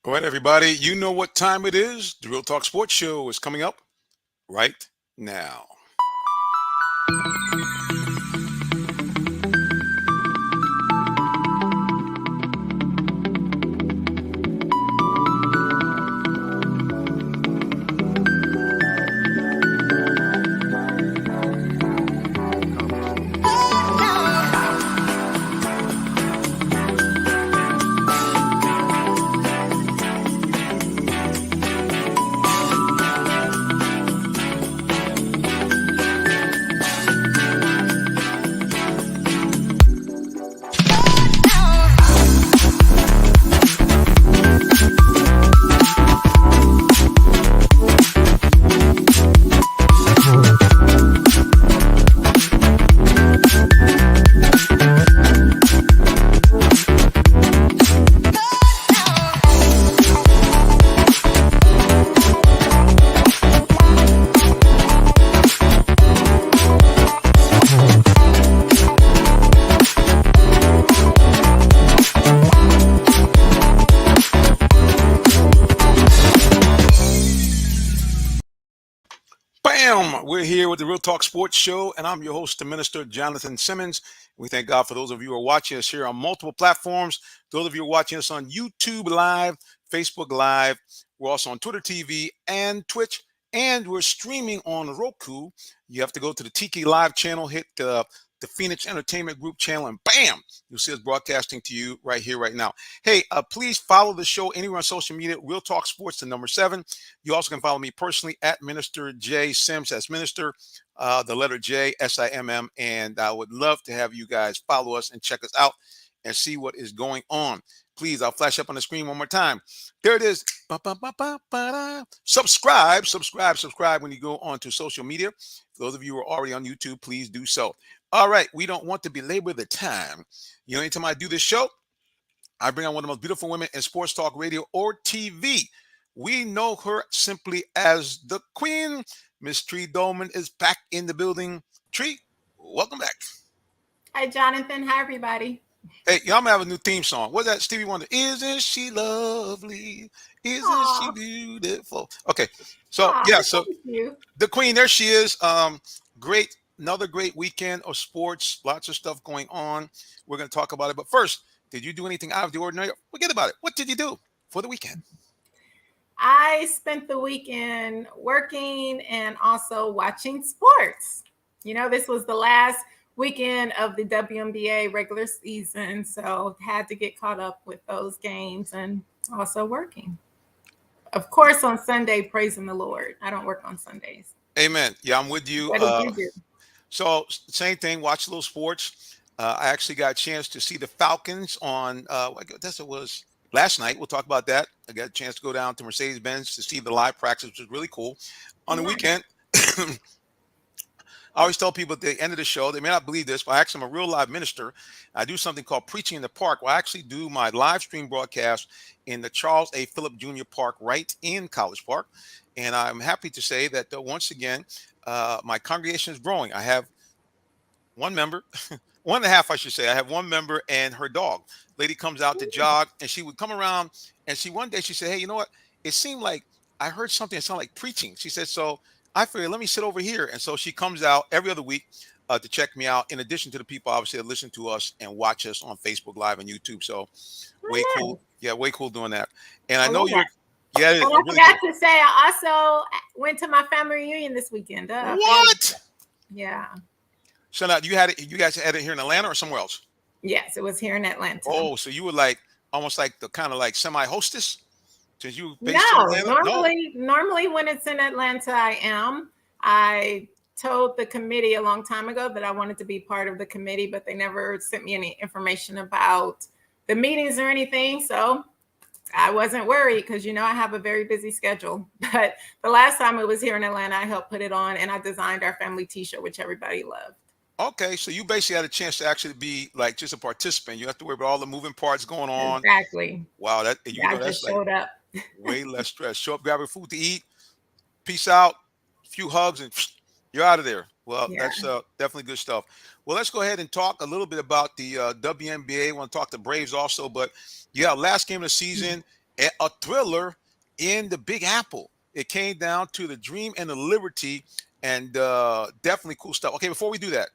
All right, everybody, you know what time it is. The Real Talk Sports Show is coming up right now. Bam! We're here with the Real Talk Sports Show, and I'm your host, the Minister Jonathan Simmons. We thank God for those of you who are watching us here on multiple platforms. Those of you who are watching us on YouTube Live, Facebook Live. We're also on Twitter TV and Twitch, and we're streaming on Roku. You have to go to the Tiki Live channel, hit the Phoenix Entertainment Group channel, and bam, you'll see us broadcasting to you right here, right now. Hey, please follow the show anywhere on social media, Real Talk Sports, the number 7. You also can follow me personally at Minister J Sims. That's Minister, the letter J, Simm. And I would love to have you guys follow us and check us out and see what is going on. Please, I'll flash up on the screen one more time. There it is. Subscribe when you go onto social media. For those of you who are already on YouTube, please do so. All right, we don't want to belabor the time. You know, anytime I do this show, I bring on one of the most beautiful women in sports talk radio or TV. We know her simply as the Queen. Miss Tree Dolman is back in the building. Tree, welcome back. Hi, Jonathan. Hi, everybody. Hey, y'all gonna have a new theme song. What's that, Stevie Wonder? Isn't she lovely? Isn't she beautiful? Okay, so yeah, so the Queen, there she is. Great, another great weekend of sports. Lots of stuff going on. We're gonna talk about it, but first, did you do anything out of the ordinary? Forget about it. What did you do for the weekend? I spent the weekend working and also watching sports. You know, this was the last weekend of the WNBA regular season, so had to get caught up with those games and also working. Of course, on Sunday, praising the Lord. I don't work on Sundays. Amen. Yeah, I'm with you. What did you do? So same thing, watch a little sports. I actually got a chance to see the Falcons on, I guess it was last night. We'll talk about that. I got a chance to go down to Mercedes-Benz to see the live practice, which was really cool. On the weekend, I always tell people at the end of the show, they may not believe this, but I actually am a real live minister. I do something called Preaching in the Park, where I actually do my live stream broadcast in the Charles A. Phillip Jr. Park right in College Park. And I'm happy to say that once again, my congregation is growing. I have one member, one and a half, I should say. I have one member and her dog. Lady comes out to jog, and she would come around, and one day she said, hey, you know what? It seemed like I heard something that sounded like preaching. She said, so I figured, let me sit over here. And so she comes out every other week to check me out, in addition to the people, obviously, that listen to us and watch us on Facebook Live and YouTube. So way cool. Yeah, way cool doing that. And I know you're, yeah. And I forgot to say, I also went to my family reunion this weekend. What? Yeah. So now you guys had it here in Atlanta or somewhere else? Yes, it was here in Atlanta. Oh, so you were like almost like the kind of like semi-hostess? Since you normally when it's in Atlanta, I am. I told the committee a long time ago that I wanted to be part of the committee, but they never sent me any information about the meetings or anything. So I wasn't worried because, you know, I have a very busy schedule. But the last time it was here in Atlanta, I helped put it on, and I designed our family t-shirt, which everybody loved. Okay, so you basically had a chance to actually be like just a participant. You have to worry about all the moving parts going on. Exactly. Wow, I just showed up. Way less stress. Show up, grab your food to eat, peace out, a few hugs, and you're out of there. Well, that's definitely good stuff. Well, let's go ahead and talk a little bit about the WNBA. I want to talk the Braves also, but yeah, last game of the season, a thriller in the Big Apple. It came down to the Dream and the Liberty, and definitely cool stuff. Okay, before we do that,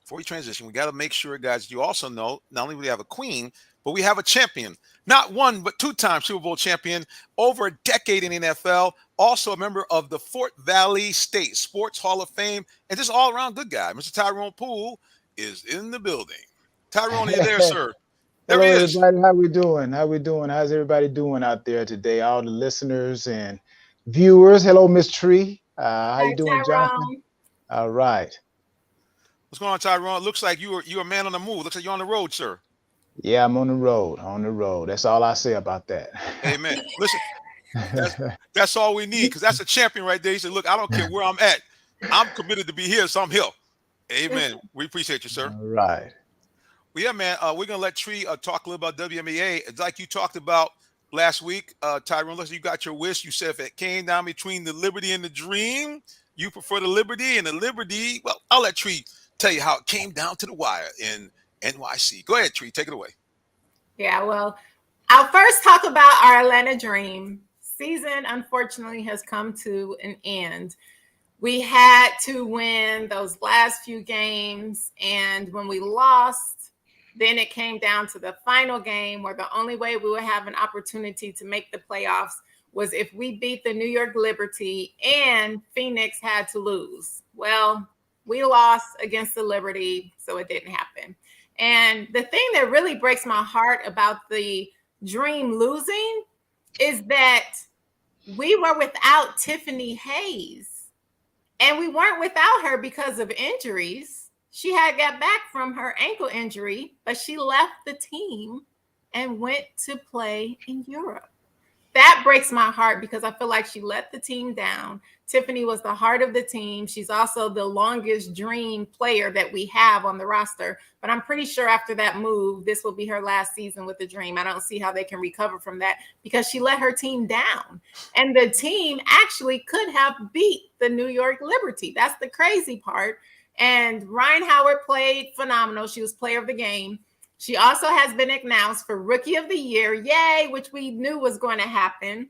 before we transition, we got to make sure, guys, you also know not only do we have a queen, but we have a champion. Not one, but two-time Super Bowl champion, over a decade in the NFL, also a member of the Fort Valley State Sports Hall of Fame, and just all-around good guy. Mr. Tyrone Poole is in the building. Tyrone, are you there, sir? There Hello, he is. everybody. How we doing? How we doing? How's everybody doing out there today? All the listeners and viewers. Hello, Miss Tree. How you doing, Jonathan? All right. What's going on, Tyrone? It looks like you're a man on the move. Looks like you're on the road, sir. Yeah, I'm on the road. On the road. That's all I say about that. Amen. Listen, that's all we need, because that's a champion right there. He said, look, I don't care where I'm at. I'm committed to be here, so I'm here. Amen. We appreciate you, sir. All right. Well, yeah, man, we're going to let Tree talk a little about WNBA. It's like you talked about last week, Tyrone. Listen, you got your wish. You said if it came down between the Liberty and the Dream, you prefer the Liberty, and the Liberty, well, I'll let Tree tell you how it came down to the wire in NYC. Go ahead, Tree. Take it away. Yeah, well, I'll first talk about our Atlanta Dream. Season, unfortunately, has come to an end. We had to win those last few games, and when we lost, then it came down to the final game, where the only way we would have an opportunity to make the playoffs was if we beat the New York Liberty, and Phoenix had to lose. Well, we lost against the Liberty, so it didn't happen. And the thing that really breaks my heart about the Dream losing is that we were without Tiffany Hayes. And we weren't without her because of injuries. She had got back from her ankle injury, but she left the team and went to play in Europe. That breaks my heart, because I feel like she let the team down. Tiffany was the heart of the team. She's also the longest Dream player that we have on the roster. But I'm pretty sure after that move, this will be her last season with the Dream. I don't see how they can recover from that, because she let her team down. And the team actually could have beat the New York Liberty. That's the crazy part. And Ryan Howard played phenomenal. She was player of the game. She also has been announced for Rookie of the Year, yay, which we knew was going to happen.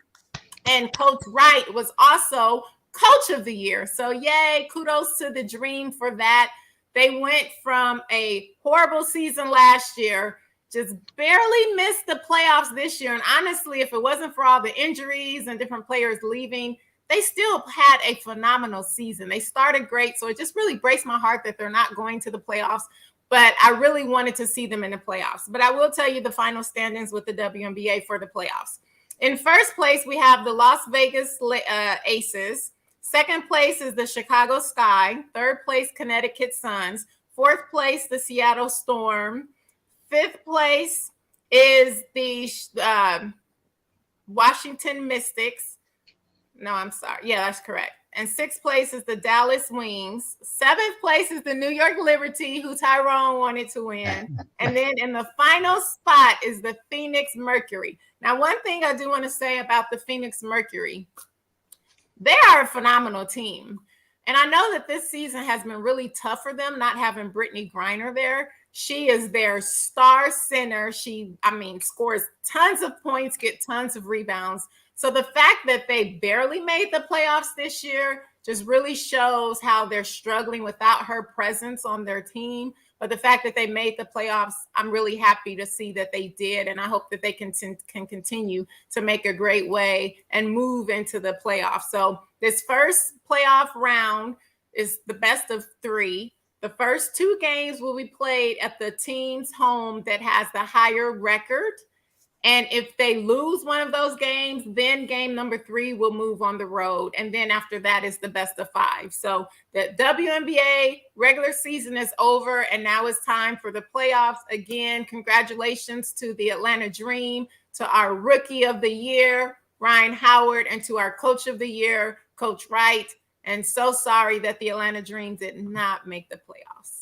And Coach Wright was also Coach of the Year. So yay, kudos to the Dream for that. They went from a horrible season last year, just barely missed the playoffs this year. And honestly, if it wasn't for all the injuries and different players leaving, they still had a phenomenal season. They started great. So it just really breaks my heart that they're not going to the playoffs. But I really wanted to see them in the playoffs. But I will tell you the final standings with the WNBA for the playoffs. In first place, we have the Las Vegas Aces. Second place is the Chicago Sky. Third place, Connecticut Suns. Fourth place, the Seattle Storm. Fifth place is the Washington Mystics. No, I'm sorry. Yeah, that's correct. And sixth place is the Dallas Wings. Seventh place is the New York Liberty, who Tyrone wanted to win. And then in the final spot is the Phoenix Mercury. Now, one thing I do want to say about the Phoenix Mercury, they are a phenomenal team. And I know that this season has been really tough for them, not having Brittany Griner there. She is their star center. She, scores tons of points, get tons of rebounds. So the fact that they barely made the playoffs this year just really shows how they're struggling without her presence on their team. But the fact that they made the playoffs, I'm really happy to see that they did. And I hope that they can continue to make a great way and move into the playoffs. So this first playoff round is the best of three. The first two games will be played at the team's home that has the higher record. And if they lose one of those games, then game number 3 will move on the road. And then after that is the best of 5. So the WNBA regular season is over, and now it's time for the playoffs. Again, congratulations to the Atlanta Dream, to our Rookie of the Year, Ryan Howard, and to our Coach of the Year, Coach Wright. And so sorry that the Atlanta Dream did not make the playoffs.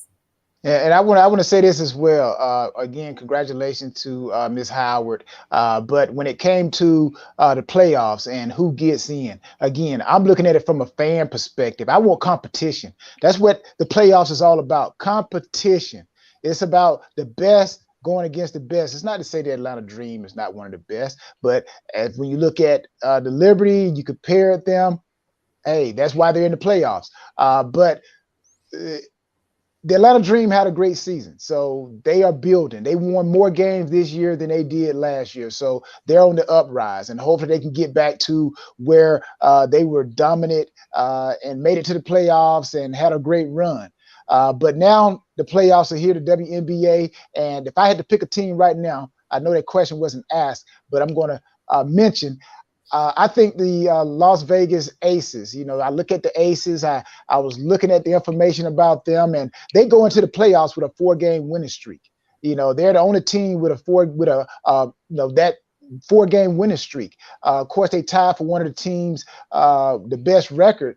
Yeah, and I want to say this as well. Again, congratulations to Ms. Howard. But when it came to the playoffs and who gets in, again, I'm looking at it from a fan perspective. I want competition. That's what the playoffs is all about. Competition. It's about the best going against the best. It's not to say the Atlanta Dream is not one of the best, but when you look at the Liberty, you compare them. Hey, that's why they're in the playoffs. But the Atlanta Dream had a great season. So they are building. They won more games this year than they did last year. So they're on the uprise, and hopefully they can get back to where they were dominant and made it to the playoffs and had a great run. But now the playoffs are here, the WNBA. And if I had to pick a team right now, I know that question wasn't asked, but I'm going to mention I think the Las Vegas Aces, I look at the Aces. I was looking at the information about them, and they go into the playoffs with a 4-game winning streak. They're the only team with that 4-game winning streak. Of course, they tied for one of the teams, the best record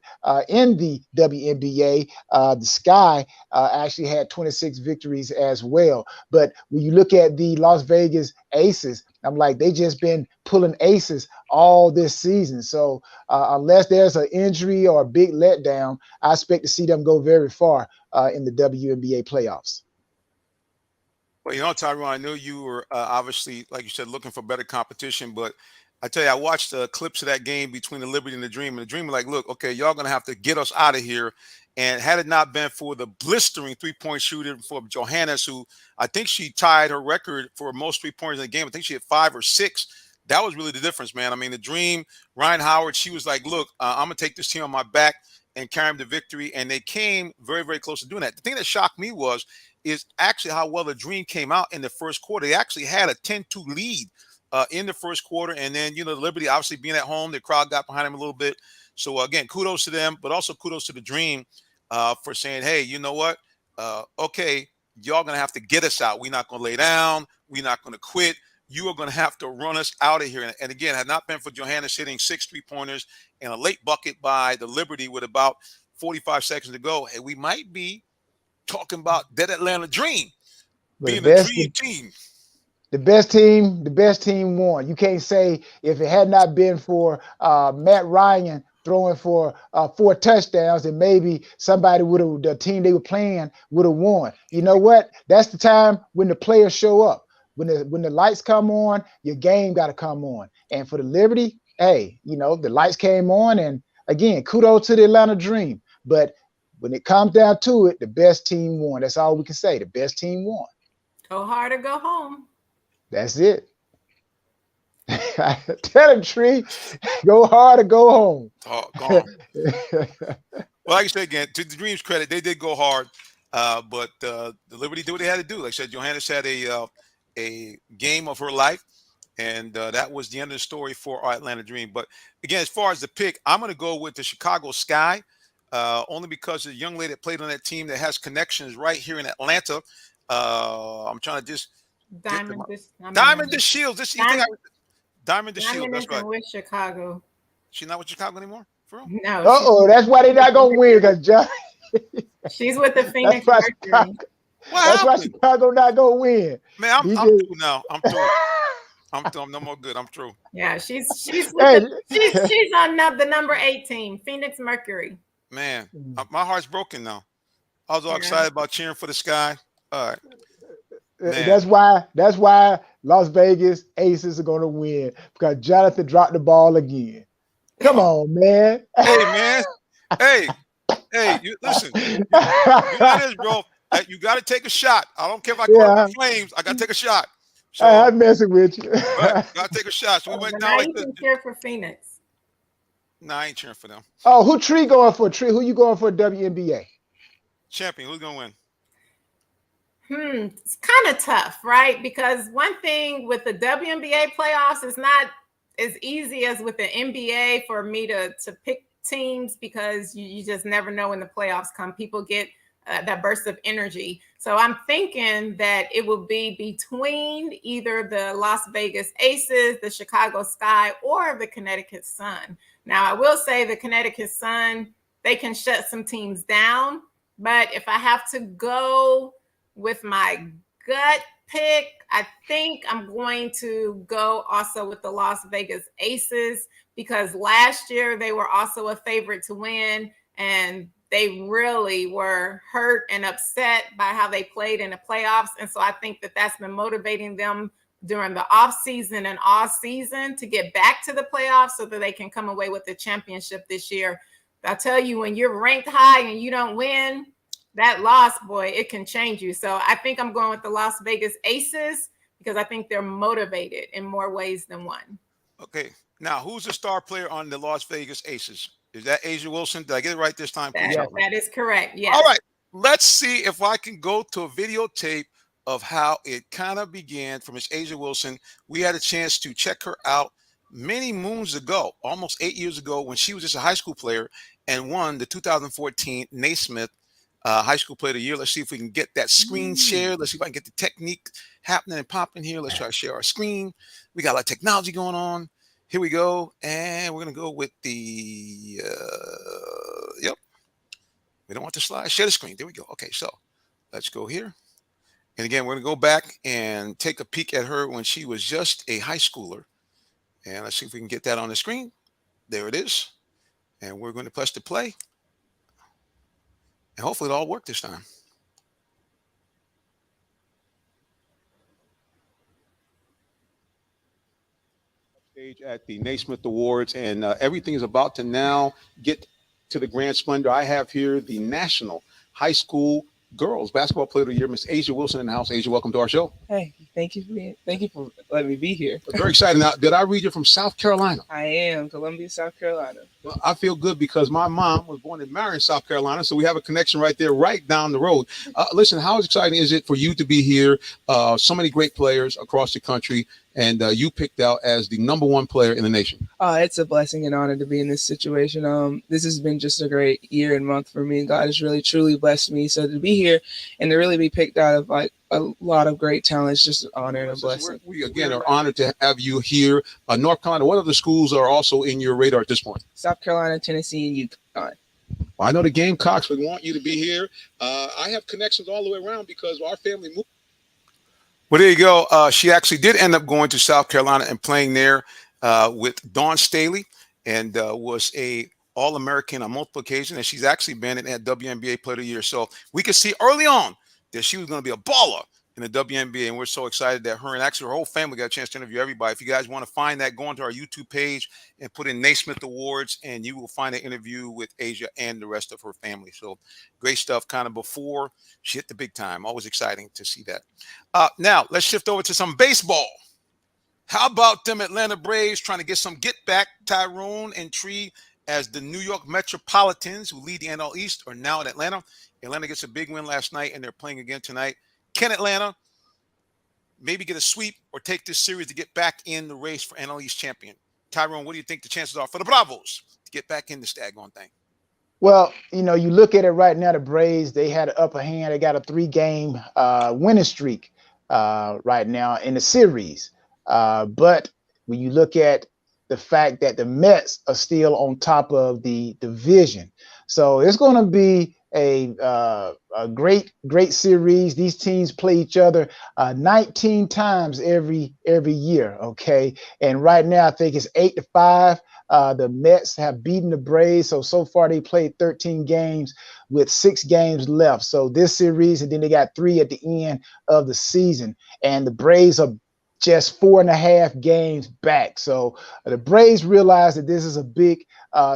in the WNBA. The Sky actually had 26 victories as well. But when you look at the Las Vegas Aces, I'm like, they just been pulling aces all this season. So unless there's an injury or a big letdown, I expect to see them go very far in the WNBA playoffs. Well, Tyrone, I know you were obviously, like you said, looking for better competition, but I tell you, I watched clips of that game between the Liberty and the Dream, and the Dream were like, look, okay, y'all going to have to get us out of here. And had it not been for the blistering 3-point shooter for Johannes, who I think she tied her record for most 3-pointers in the game. I think she had 5 or 6. That was really the difference, man. I mean, the Dream, Ryan Howard, she was like, look, I'm going to take this team on my back and carry them to victory. And they came very, very close to doing that. The thing that shocked me is actually how well the Dream came out in the first quarter. They actually had a 10-2 lead in the first quarter. And then, the Liberty obviously being at home, the crowd got behind them a little bit. So, again, kudos to them, but also kudos to the Dream for saying, hey, you know what? Okay, y'all going to have to get us out. We're not going to lay down. We're not going to quit. You are going to have to run us out of here. And again, had not been for Johannes hitting 6 3-pointers and a late bucket by the Liberty with about 45 seconds to go, hey, we might be talking about that Atlanta Dream being a dream team. The best team won. You can't say if it had not been for Matt Ryan throwing for 4 touchdowns, and maybe the team they were playing would have won. You know what? That's the time when the players show up. When the lights come on, your game got to come on. And for the Liberty, hey, the lights came on, and again, kudos to the Atlanta Dream. But when it comes down to it, the best team won. That's all we can say. The best team won. Go hard or go home. That's it. Tell him, Tree, go hard or go home. Oh, go home. Well, like I said, again, to the Dream's credit, they did go hard, but the Liberty did what they had to do. Like I said, Johannes had a game of her life, and that was the end of the story for our Atlanta Dream. But again, as far as the pick, I'm going to go with the Chicago Sky, only because the young lady that played on that team that has connections right here in Atlanta. I'm trying to just Diamond DeShields. Diamond DeShields. That's right. With Chicago. She's not with Chicago anymore? For real? No. That's why they're not going to win, because John. She's with the Phoenix Mercury. That's why Chicago not going to win. Man, I'm through now. I'm through. I'm no more good. I'm through. Yeah, she's she's on the number 8 team, Phoenix Mercury. Man, my heart's broken now. I was all excited about cheering for the Sky. All right. Man. That's why Las Vegas Aces are going to win, because Jonathan dropped the ball again. Come on, man. Hey, man. Hey, listen. You got this, bro. You got to take a shot. I don't care if I go up in flames. I got to take a shot. So, I'm messing with you. Got to take a shot. So we went down like this. You can cheer for Phoenix. No, I ain't cheering for them. Oh, who Tree going for? Tree, who you going for WNBA? Champion. Who's going to win? It's kind of tough, right? Because one thing with the WNBA playoffs is not as easy as with the NBA for me to pick teams, because you just never know when the playoffs come. People get that burst of energy. So I'm thinking that it will be between either the Las Vegas Aces, the Chicago Sky, or the Connecticut Sun. Now, I will say the Connecticut Sun, they can shut some teams down. But if I have to go with my gut pick, I think I'm going to go also with the Las Vegas Aces, because last year they were also a favorite to win, and they really were hurt and upset by how they played in the playoffs. And so I think that that's been motivating them during the off season and all season to get back to the playoffs so that they can come away with the championship this year. I tell you, when you're ranked high and you don't win, that loss, boy, it can change you. So I think I'm going with the Las Vegas Aces because I think they're motivated in more ways than one. Okay. Now, who's the star player on the Las Vegas Aces? Is that A'ja Wilson? Did I get it right this time? That is correct. Yes. All right. Let's see if I can go to a videotape of how it kind of began for Miss A'ja Wilson. We had a chance to check her out many moons ago, almost 8 years ago, when she was just a high school player and won the 2014 Naismith High School Player of the Year. Let's see if we can get that screen share. Let's see if I can get the technique happening and popping here. Let's try to share our screen. We got a lot of technology going on. Here we go. And we're going to go with the, yep. We don't want the slide. Share the screen. There we go. Okay, so let's go here. And again, we're going to go back and take a peek at her when she was just a high schooler. And let's see if we can get that on the screen. There it is. And we're going to press the play. And hopefully it'll all work this time. Stage at the Naismith Awards, and everything is about to now get to the grand splendor. I have here the National High School Girls Basketball Player of the Year, Miss A'ja Wilson in the house. A'ja, welcome to our show. Hey, thank you for letting me be here. Very excited. Now, did I read you from South Carolina? I am, Columbia, South Carolina. Well, I feel good because my mom was born in Marion, South Carolina, so we have a connection right there, right down the road. Listen, how exciting is it for you to be here? So many great players across the country, and you picked out as the #1 player in the nation. It's a blessing and honor to be in this situation. This has been just a great year and month for me, and God has really, truly blessed me. So to be here and to really be picked out of like a lot of great talent is just an honor and a blessing. We again are honored to have you here. North Carolina, what other schools are also in your radar at this point? South Carolina, Tennessee, and UConn. Well, I know the Gamecocks would want you to be here. I have connections all the way around because our family moved. Well, there you go. She actually did end up going to South Carolina and playing there with Dawn Staley, and was a All-American on multiple occasions. And she's actually been in that WNBA Player of the Year. So we could see early on that she was going to be a baller in the WNBA, and we're so excited that her and actually her whole family got a chance to interview everybody. If you guys want to find that, go onto our YouTube page and put in Naismith Awards, and you will find an interview with A'ja and the rest of her family. So great stuff kind of before she hit the big time. Always exciting to see that. Now, let's shift over to some baseball. How about them Atlanta Braves trying to get some get back? Tyrone and Tree as the New York Metropolitans, who lead the NL East, are now in Atlanta. Atlanta gets a big win last night, and they're playing again tonight. Can Atlanta maybe get a sweep or take this series to get back in the race for NL East champion? Tyrone, what do you think the chances are for the Bravos to get back in the staggone thing? Well, you know, you look at it right now, the Braves, they had an upper hand. They got a 3-game winning streak right now in the series. But when you look at the fact that the Mets are still on top of the division, so it's going to be a great series. These teams play each other 19 times every year. Okay, and right now I think it's 8-5. The Mets have beaten the Braves, so far they played 13 games with 6 games left. So this series, and then they got 3 at the end of the season, and the Braves are just 4.5 games back. So the Braves realize that this is a big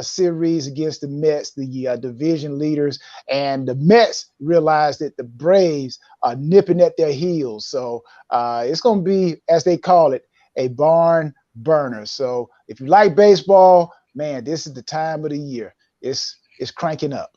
series against the Mets, the division leaders, and the Mets realize that the Braves are nipping at their heels. So it's going to be, as they call it, a barn burner. So if you like baseball, man, this is the time of the year. It's cranking up.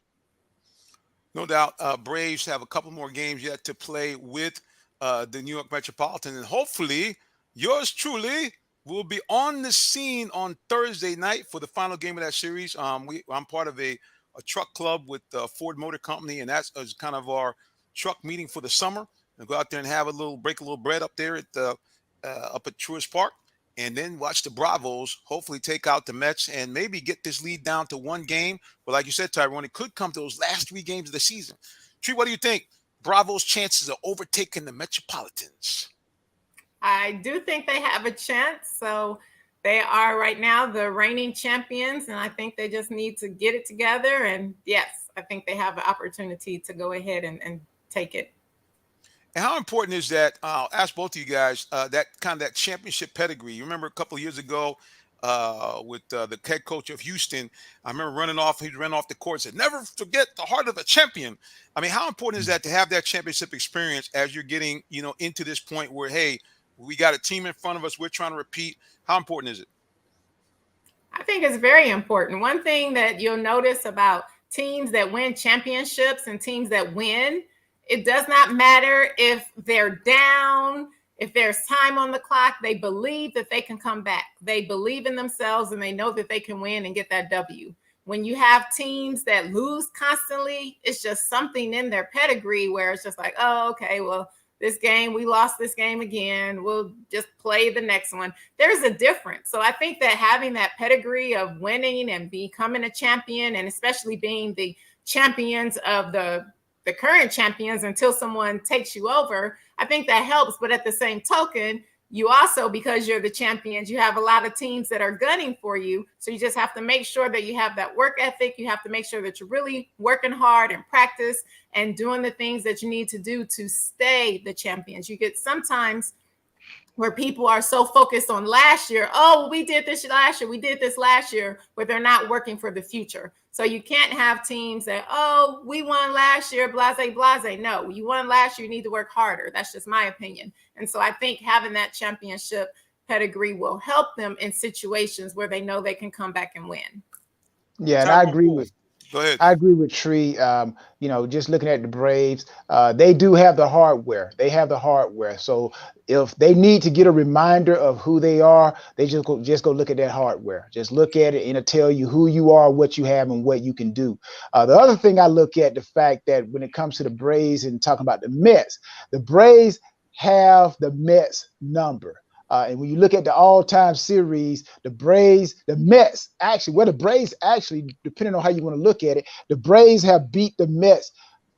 No doubt. Braves have a couple more games yet to play with the New York Metropolitan, and hopefully yours truly will be on the scene on Thursday night for the final game of that series. I'm part of a truck club with Ford Motor Company, and that's kind of our truck meeting for the summer. And go out there and have break a little bread up there at up at Truist Park, and then watch the Bravos hopefully take out the Mets and maybe get this lead down to 1 game. But like you said, Tyrone, it could come to those last 3 games of the season. Tree, what do you think? Bravos' chances of overtaking the Metropolitans? I do think they have a chance. So they are right now the reigning champions, and I think they just need to get it together. And yes, I think they have an opportunity to go ahead and take it. And how important is that? I'll ask both of you guys that championship pedigree. You remember a couple of years ago with the head coach of Houston. I remember he ran off the court and said, "Never forget the heart of a champion." I mean, how important is that to have that championship experience as you're getting into this point where, hey, we got a team in front of us, we're trying to repeat? How important is it? I think it's very important. One thing that you'll notice about teams that win championships and teams that win, it does not matter if they're down, if there's time on the clock, they believe that they can come back. They believe in themselves and they know that they can win and get that W. When you have teams that lose constantly, it's just something in their pedigree where it's just like, oh, okay, well, we lost this game again. We'll just play the next one. There's a difference. So I think that having that pedigree of winning and becoming a champion, and especially being the champions of the current champions until someone takes you over, I think that helps. But at the same token, you also, because you're the champions, you have a lot of teams that are gunning for you. So you just have to make sure that you have that work ethic. You have to make sure that you're really working hard and practice and doing the things that you need to do to stay the champions. You get sometimes where people are so focused on last year. Oh, we did this last year. We did this last year, but they're not working for the future. So you can't have teams that, oh, we won last year, blase, blase. No, you won last year. You need to work harder. That's just my opinion. And so I think having that championship pedigree will help them in situations where they know they can come back and win. Yeah, and I agree with. Go ahead. I agree with Tree. Just looking at the Braves, they do have the hardware. So if they need to get a reminder of who they are, they just go look at that hardware. Just look at it and it'll tell you who you are, what you have, and what you can do. The other thing I look at, the fact that when it comes to the Braves and talking about the Mets, the Braves have the Mets number. And when you look at the all-time series, the Braves, depending on how you want to look at it, the Braves have beat the Mets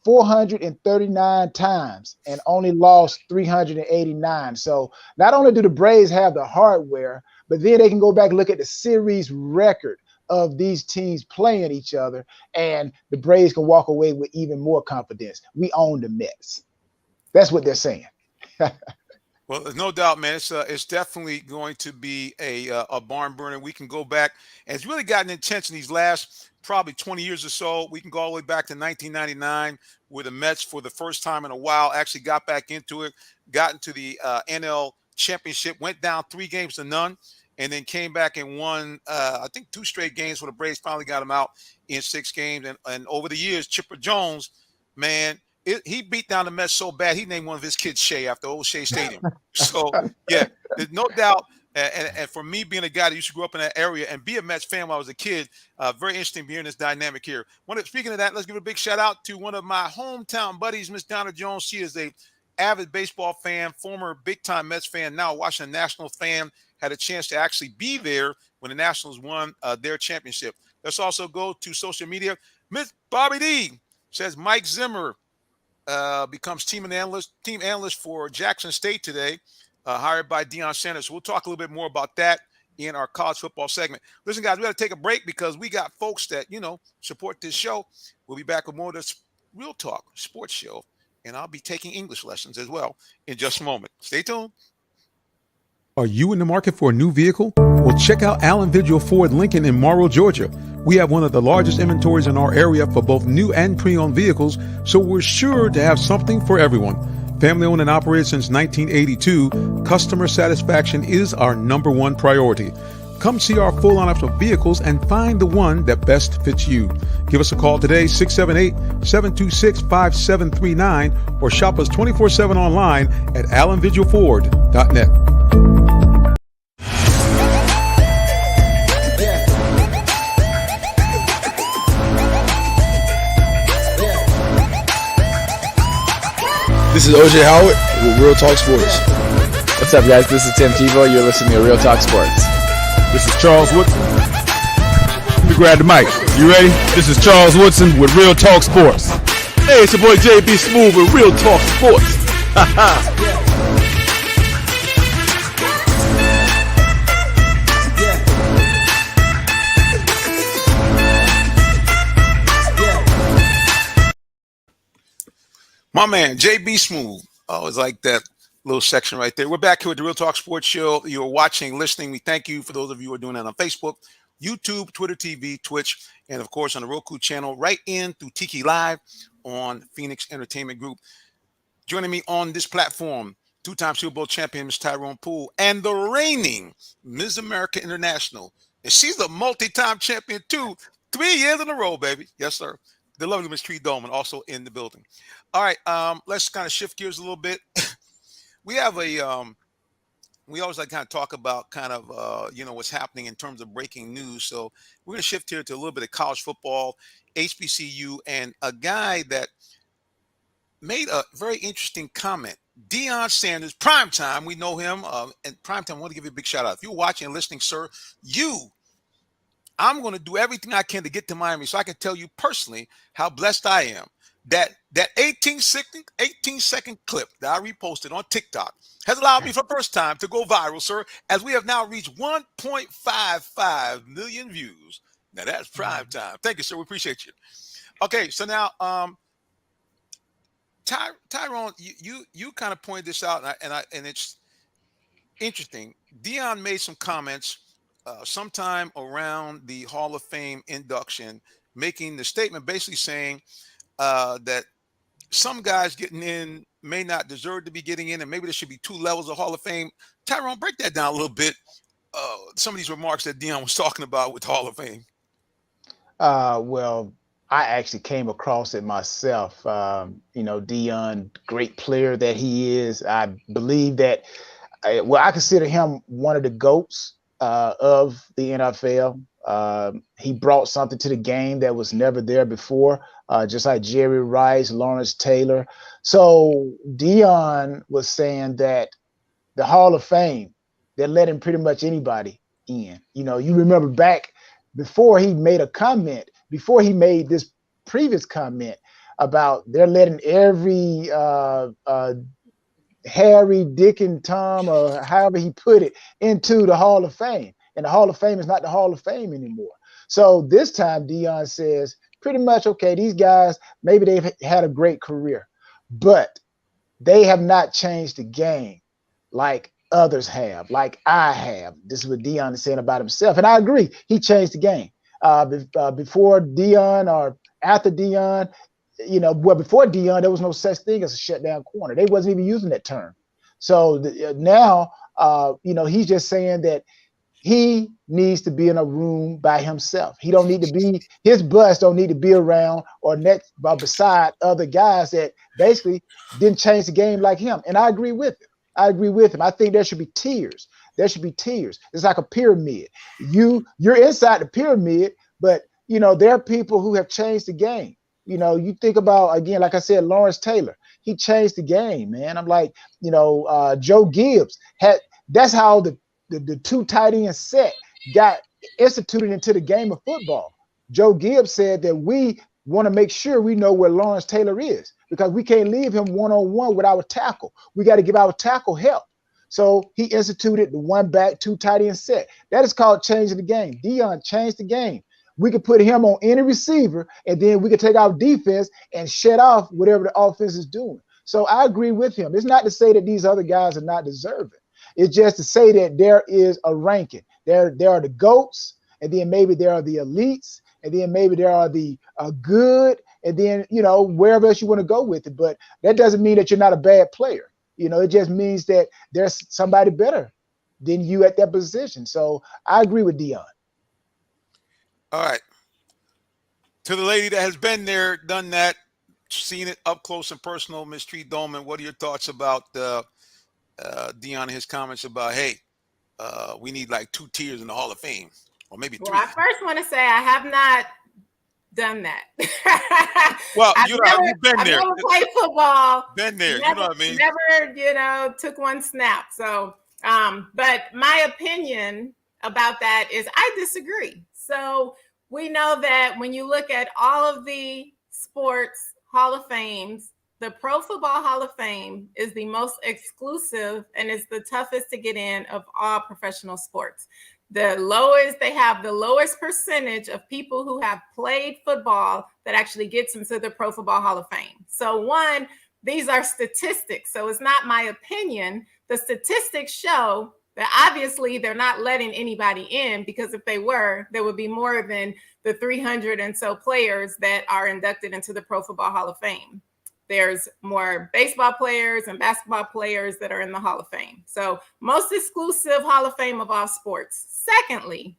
439 times and only lost 389. So not only do the Braves have the hardware, but then they can go back and look at the series record of these teams playing each other, and the Braves can walk away with even more confidence. We own the Mets. That's what they're saying. Well, there's no doubt, man. It's definitely going to be a barn burner. We can go back, and it's really gotten intense in these last probably 20 years or so. We can go all the way back to 1999, where the Mets, for the first time in a while, actually got back into it, got into the NL Championship, went down 3-0, and then came back and won, I think, 2 straight games where the Braves finally got them out in 6 games. And over the years, Chipper Jones, man, he beat down the Mets so bad, he named one of his kids Shea after old Shea Stadium. So, yeah, there's no doubt. And for me, being a guy that used to grow up in that area and be a Mets fan when I was a kid, very interesting being this dynamic here. Speaking of that, let's give a big shout out to one of my hometown buddies, Miss Donna Jones. She is a avid baseball fan, former big-time Mets fan, now Washington Nationals fan, had a chance to actually be there when the Nationals won their championship. Let's also go to social media. Miss Bobby D says Mike Zimmer becomes team analyst for Jackson State today, hired by Deion Sanders. So we'll talk a little bit more about that in our college football segment. Listen, guys, we got to take a break because we got folks that, support this show. We'll be back with more of this Real Talk Sports Show, and I'll be taking English lessons as well in just a moment. Stay tuned. Are you in the market for a new vehicle? Well, check out Allen Vigil Ford Lincoln in Morrow, Georgia. We have one of the largest inventories in our area for both new and pre-owned vehicles, so we're sure to have something for everyone. Family owned and operated since 1982, customer satisfaction is our #1 priority. Come see our full lineup of vehicles and find the one that best fits you. Give us a call today, 678-726-5739, or shop us 24/7 online at allenvigilford.net. This is OJ Howard with Real Talk Sports. What's up, guys? This is Tim Tebow. You're listening to Real Talk Sports. This is Charles Woodson. Let me grab the mic. You ready? This is Charles Woodson with Real Talk Sports. Hey, it's your boy JB Smooth with Real Talk Sports. My man, JB Smooth. Always like that little section right there. We're back here with the Real Talk Sports Show. You're watching, listening. We thank you for those of you who are doing that on Facebook, YouTube, Twitter TV, Twitch, and of course on the Roku channel, right in through Tiki Live on Phoenix Entertainment Group. Joining me on this platform, two-time Super Bowl champion, Ms. Tyrone Poole, and the reigning Ms. America International. And she's a multi-time champion too. 3 years in a row, baby. Yes, sir. The lovely Ms. Tree Dolman also in the building. All right, let's kind of shift gears a little bit. We have we always like kind of talk about kind of, what's happening in terms of breaking news. So we're going to shift here to a little bit of college football, HBCU, and a guy that made a very interesting comment. Deion Sanders, primetime, we know him. And primetime, I want to give you a big shout out. If you're watching and listening, sir, I'm going to do everything I can to get to Miami so I can tell you personally how blessed I am. That 18-second clip that I reposted on TikTok has allowed me for the first time to go viral, sir, as we have now reached 1.55 million views. Now that's prime time. Thank you, sir. We appreciate you. Okay, so now Tyrone, you kind of pointed this out, and it's interesting. Deion made some comments sometime around the Hall of Fame induction, making the statement basically saying that some guys getting in may not deserve to be getting in, and maybe there should be 2 levels of Hall of Fame. Tyrone, break that down a little bit. Some of these remarks that Deion was talking about with Hall of Fame. Well, I actually came across it myself. Deion, great player that he is. I believe that, I consider him one of the GOATs of the NFL. He brought something to the game that was never there before, just like Jerry Rice, Lawrence Taylor. So Deion was saying that the Hall of Fame, they're letting pretty much anybody in. You remember back before he made a comment, before he made this previous comment about they're letting every Harry, Dick, and Tom, or however he put it, into the Hall of Fame. And the Hall of Fame is not the Hall of Fame anymore. So this time Deion says pretty much, okay, these guys, maybe they've had a great career, but they have not changed the game like others have, like I have. This is what Deion is saying about himself. And I agree, he changed the game. Before Deion or after Deion, before Deion, there was no such thing as a shutdown corner. They wasn't even using that term. So now, he's just saying that he needs to be in a room by himself. He don't need to be, his bus don't need to be around or next beside other guys that basically didn't change the game like him. And I agree with him. I think there should be tiers. There should be tiers. It's like a pyramid. You're inside the pyramid, but there are people who have changed the game. You think about, again, like I said, Lawrence Taylor, he changed the game, man. I'm like, Joe Gibbs that's how the 2 tight end set got instituted into the game of football. Joe Gibbs said that we want to make sure we know where Lawrence Taylor is, because we can't leave him one-on-one with our tackle. We got to give our tackle help. So he instituted the 1 back, 2 tight end set. That is called changing the game. Deion changed the game. We could put him on any receiver, and then we could take our defense and shut off whatever the offense is doing. So I agree with him. It's not to say that these other guys are not deserving. It's just to say that there is a ranking. There are the GOATs, and then maybe there are the elites, and then maybe there are the good, and then, wherever else you want to go with it. But that doesn't mean that you're not a bad player. It just means that there's somebody better than you at that position. So I agree with Deion. All right. To the lady that has been there, done that, seen it up close and personal, Ms. Tree Dolman, what are your thoughts about Deion and his comments about, hey, we need like 2 tiers in the Hall of Fame, or maybe 3? Well, I first want to say I have not done that. Well, you've been there. I've never played football. Been there, never, you know what I mean? Never, took 1 snap. So, but my opinion about that is I disagree. So we know that when you look at all of the sports Hall of Fames, the Pro Football Hall of Fame is the most exclusive and is the toughest to get in of all professional sports. They have the lowest percentage of people who have played football that actually gets into the Pro Football Hall of Fame. So 1, these are statistics. So it's not my opinion. The statistics show that obviously they're not letting anybody in, because if they were, there would be more than the 300 and so players that are inducted into the Pro Football Hall of Fame. There's more baseball players and basketball players that are in the Hall of Fame. So most exclusive Hall of Fame of all sports. Secondly,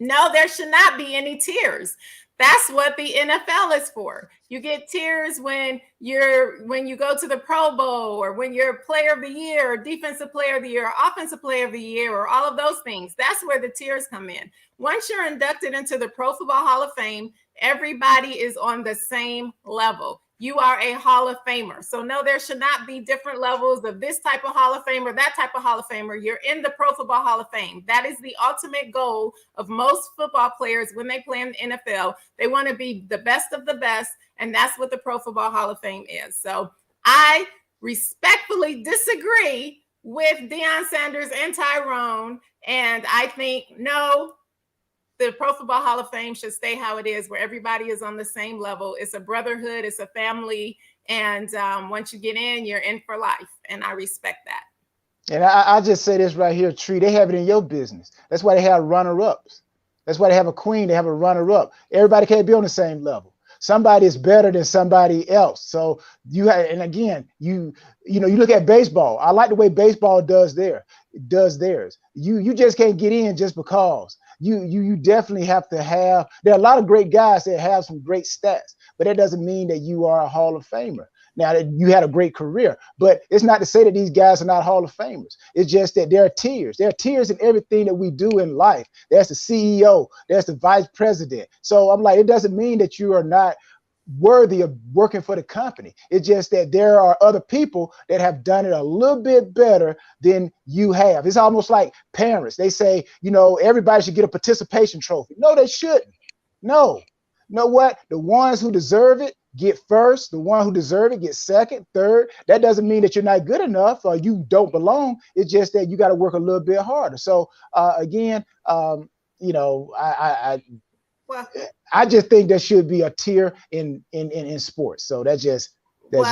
no, there should not be any tiers. That's what the NFL is for. You get tiers when you go to the Pro Bowl, or when you're Player of the Year, or Defensive Player of the Year, or Offensive Player of the Year, or all of those things. That's where the tiers come in. Once you're inducted into the Pro Football Hall of Fame, everybody is on the same level. You are a Hall of Famer. So no, there should not be different levels of this type of Hall of Famer, that type of Hall of Famer. You're in the Pro Football Hall of Fame. That is the ultimate goal of most football players when they play in the NFL. They want to be the best of the best, and that's what the Pro Football Hall of Fame is. So I respectfully disagree with Deion Sanders and Tyrone, and I think, no, the Pro Football Hall of Fame should stay how it is, where everybody is on the same level. It's a brotherhood, it's a family, and once you get in, you're in for life, and I respect that. And I just say this right here, Tree, they have it in your business. That's why they have runner-ups. That's why they have a queen, they have a runner-up. Everybody can't be on the same level. Somebody is better than somebody else. So you have, and again, you look at baseball. I like the way baseball does theirs. You just can't get in just because. You definitely have to have. There are a lot of great guys that have some great stats, but that doesn't mean that you are a Hall of Famer. Now, that you had a great career, but it's not to say that these guys are not Hall of Famers. It's just that there are tiers. There are tiers in everything that we do in life. There's the CEO, there's the vice president. So I'm like, it doesn't mean that you are not worthy of working for the company. It's just that there are other people that have done it a little bit better than you have. It's almost like parents. They say, everybody should get a participation trophy. No, they shouldn't. No. You know what? The ones who deserve it get first. The one who deserve it get second, third. That doesn't mean that you're not good enough or you don't belong. It's just that you got to work a little bit harder. So again, I just think there should be a tier in sports. So that's just me.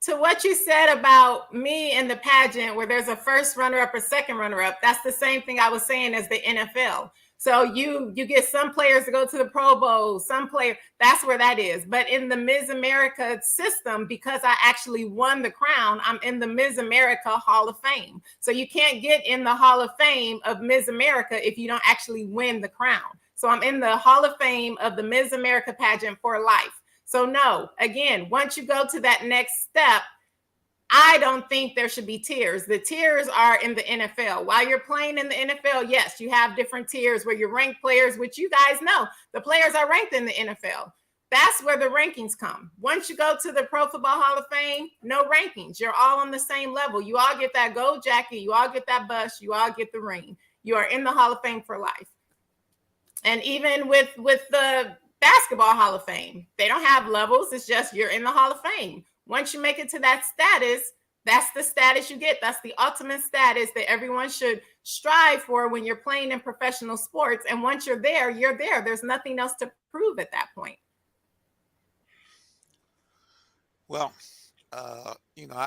To what you said about me in the pageant, where there's a first runner-up or second runner-up, that's the same thing I was saying as the NFL. So you get some players to go to the Pro Bowl, some player, that's where that is. But in the Ms. America system, because I actually won the crown, I'm in the Ms. America Hall of Fame. So you can't get in the Hall of Fame of Ms. America if you don't actually win the crown. So I'm in the Hall of Fame of the Ms. America pageant for life. So no, again, once you go to that next step, I don't think there should be tiers. The tiers are in the NFL. While you're playing in the NFL, yes, you have different tiers where you rank players, which you guys know. The players are ranked in the NFL. That's where the rankings come. Once you go to the Pro Football Hall of Fame, no rankings. You're all on the same level. You all get that gold jacket. You all get that bus. You all get the ring. You are in the Hall of Fame for life. And even with the Basketball Hall of Fame, they don't have levels. It's just you're in the Hall of Fame. Once you make it to that status, that's the status you get. That's the ultimate status that everyone should strive for when you're playing in professional sports. And once you're there, you're there. There's nothing else to prove at that point. Well, I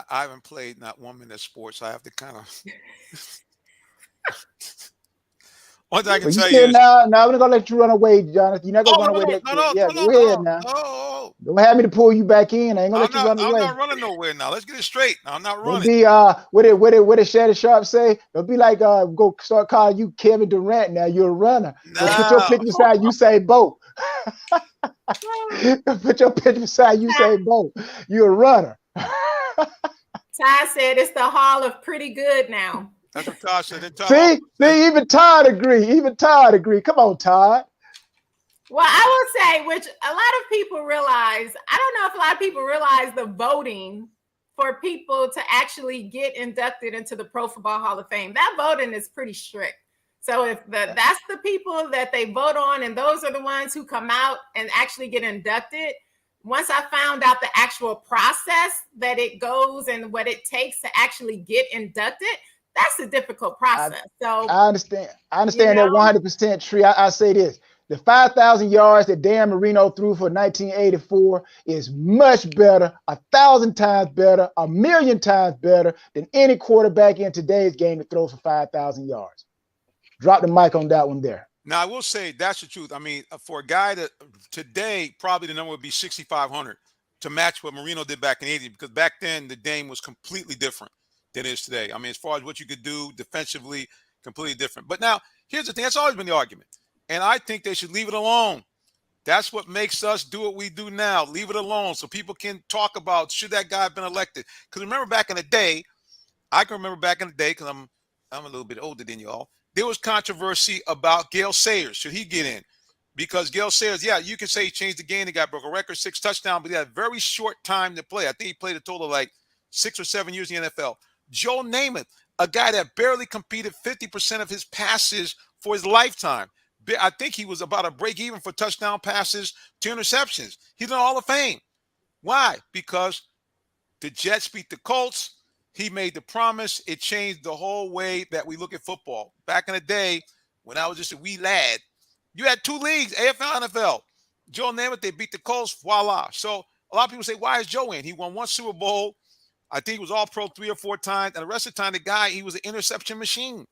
haven't played not 1 minute of sports. So I have to kind of. One thing I can tell you is, no, we're not gonna let you run away, Jonathan. You're not gonna run away. Go ahead now. Don't have me to pull you back in. I ain't gonna let you run away. I'm not running nowhere now. Let's get it straight. I'm not running. What did Shannon Sharp say? Don't be like go start calling you Kevin Durant now. You're a runner. No. Put your picture beside Usain Bolt. Put your picture beside Usain Bolt. You're a runner. Ty said it's the Hall of Pretty Good now. That's what Todd said. See, even Todd agree. Come on, Todd. Well, I will say, which a lot of people realize, I don't know if a lot of people realize the voting for people to actually get inducted into the Pro Football Hall of Fame. That voting is pretty strict. So if that's the people that they vote on, and those are the ones who come out and actually get inducted. Once I found out the actual process that it goes and what it takes to actually get inducted, that's a difficult process. I understand that 100%, Tree. I say this. The 5,000 yards that Dan Marino threw for 1984 is much better, 1,000 times better, 1,000,000 times better than any quarterback in today's game that throws for 5,000 yards. Drop the mic on that one there. Now, I will say that's the truth. I mean, for a guy that today, probably the number would be 6,500 to match what Marino did back in the 80s, because back then the game was completely different than it is today. I mean, as far as what you could do defensively, completely different. But now, here's the thing. That's always been the argument. And I think they should leave it alone. That's what makes us do what we do now. Leave it alone so people can talk about, should that guy have been elected? Because remember back in the day, I can remember back in the day, because I'm a little bit older than y'all, there was controversy about Gale Sayers. Should he get in? Because Gale Sayers, yeah, you can say he changed the game. He broke a record, 6 touchdowns, but he had a very short time to play. I think he played a total of like 6 or 7 years in the NFL. Joe Namath, a guy that barely completed 50% of his passes for his lifetime. I think he was about a break even for touchdown passes to interceptions. He's in the Hall of Fame. Why? Because the Jets beat the Colts. He made the promise. It changed the whole way that we look at football. Back in the day, when I was just a wee lad, you had 2 leagues, AFL, NFL. Joe Namath, they beat the Colts, voila. So a lot of people say, why is Joe in? He won 1 Super Bowl. I think he was all-pro 3 or 4 times. And the rest of the time, the guy, he was an interception machine.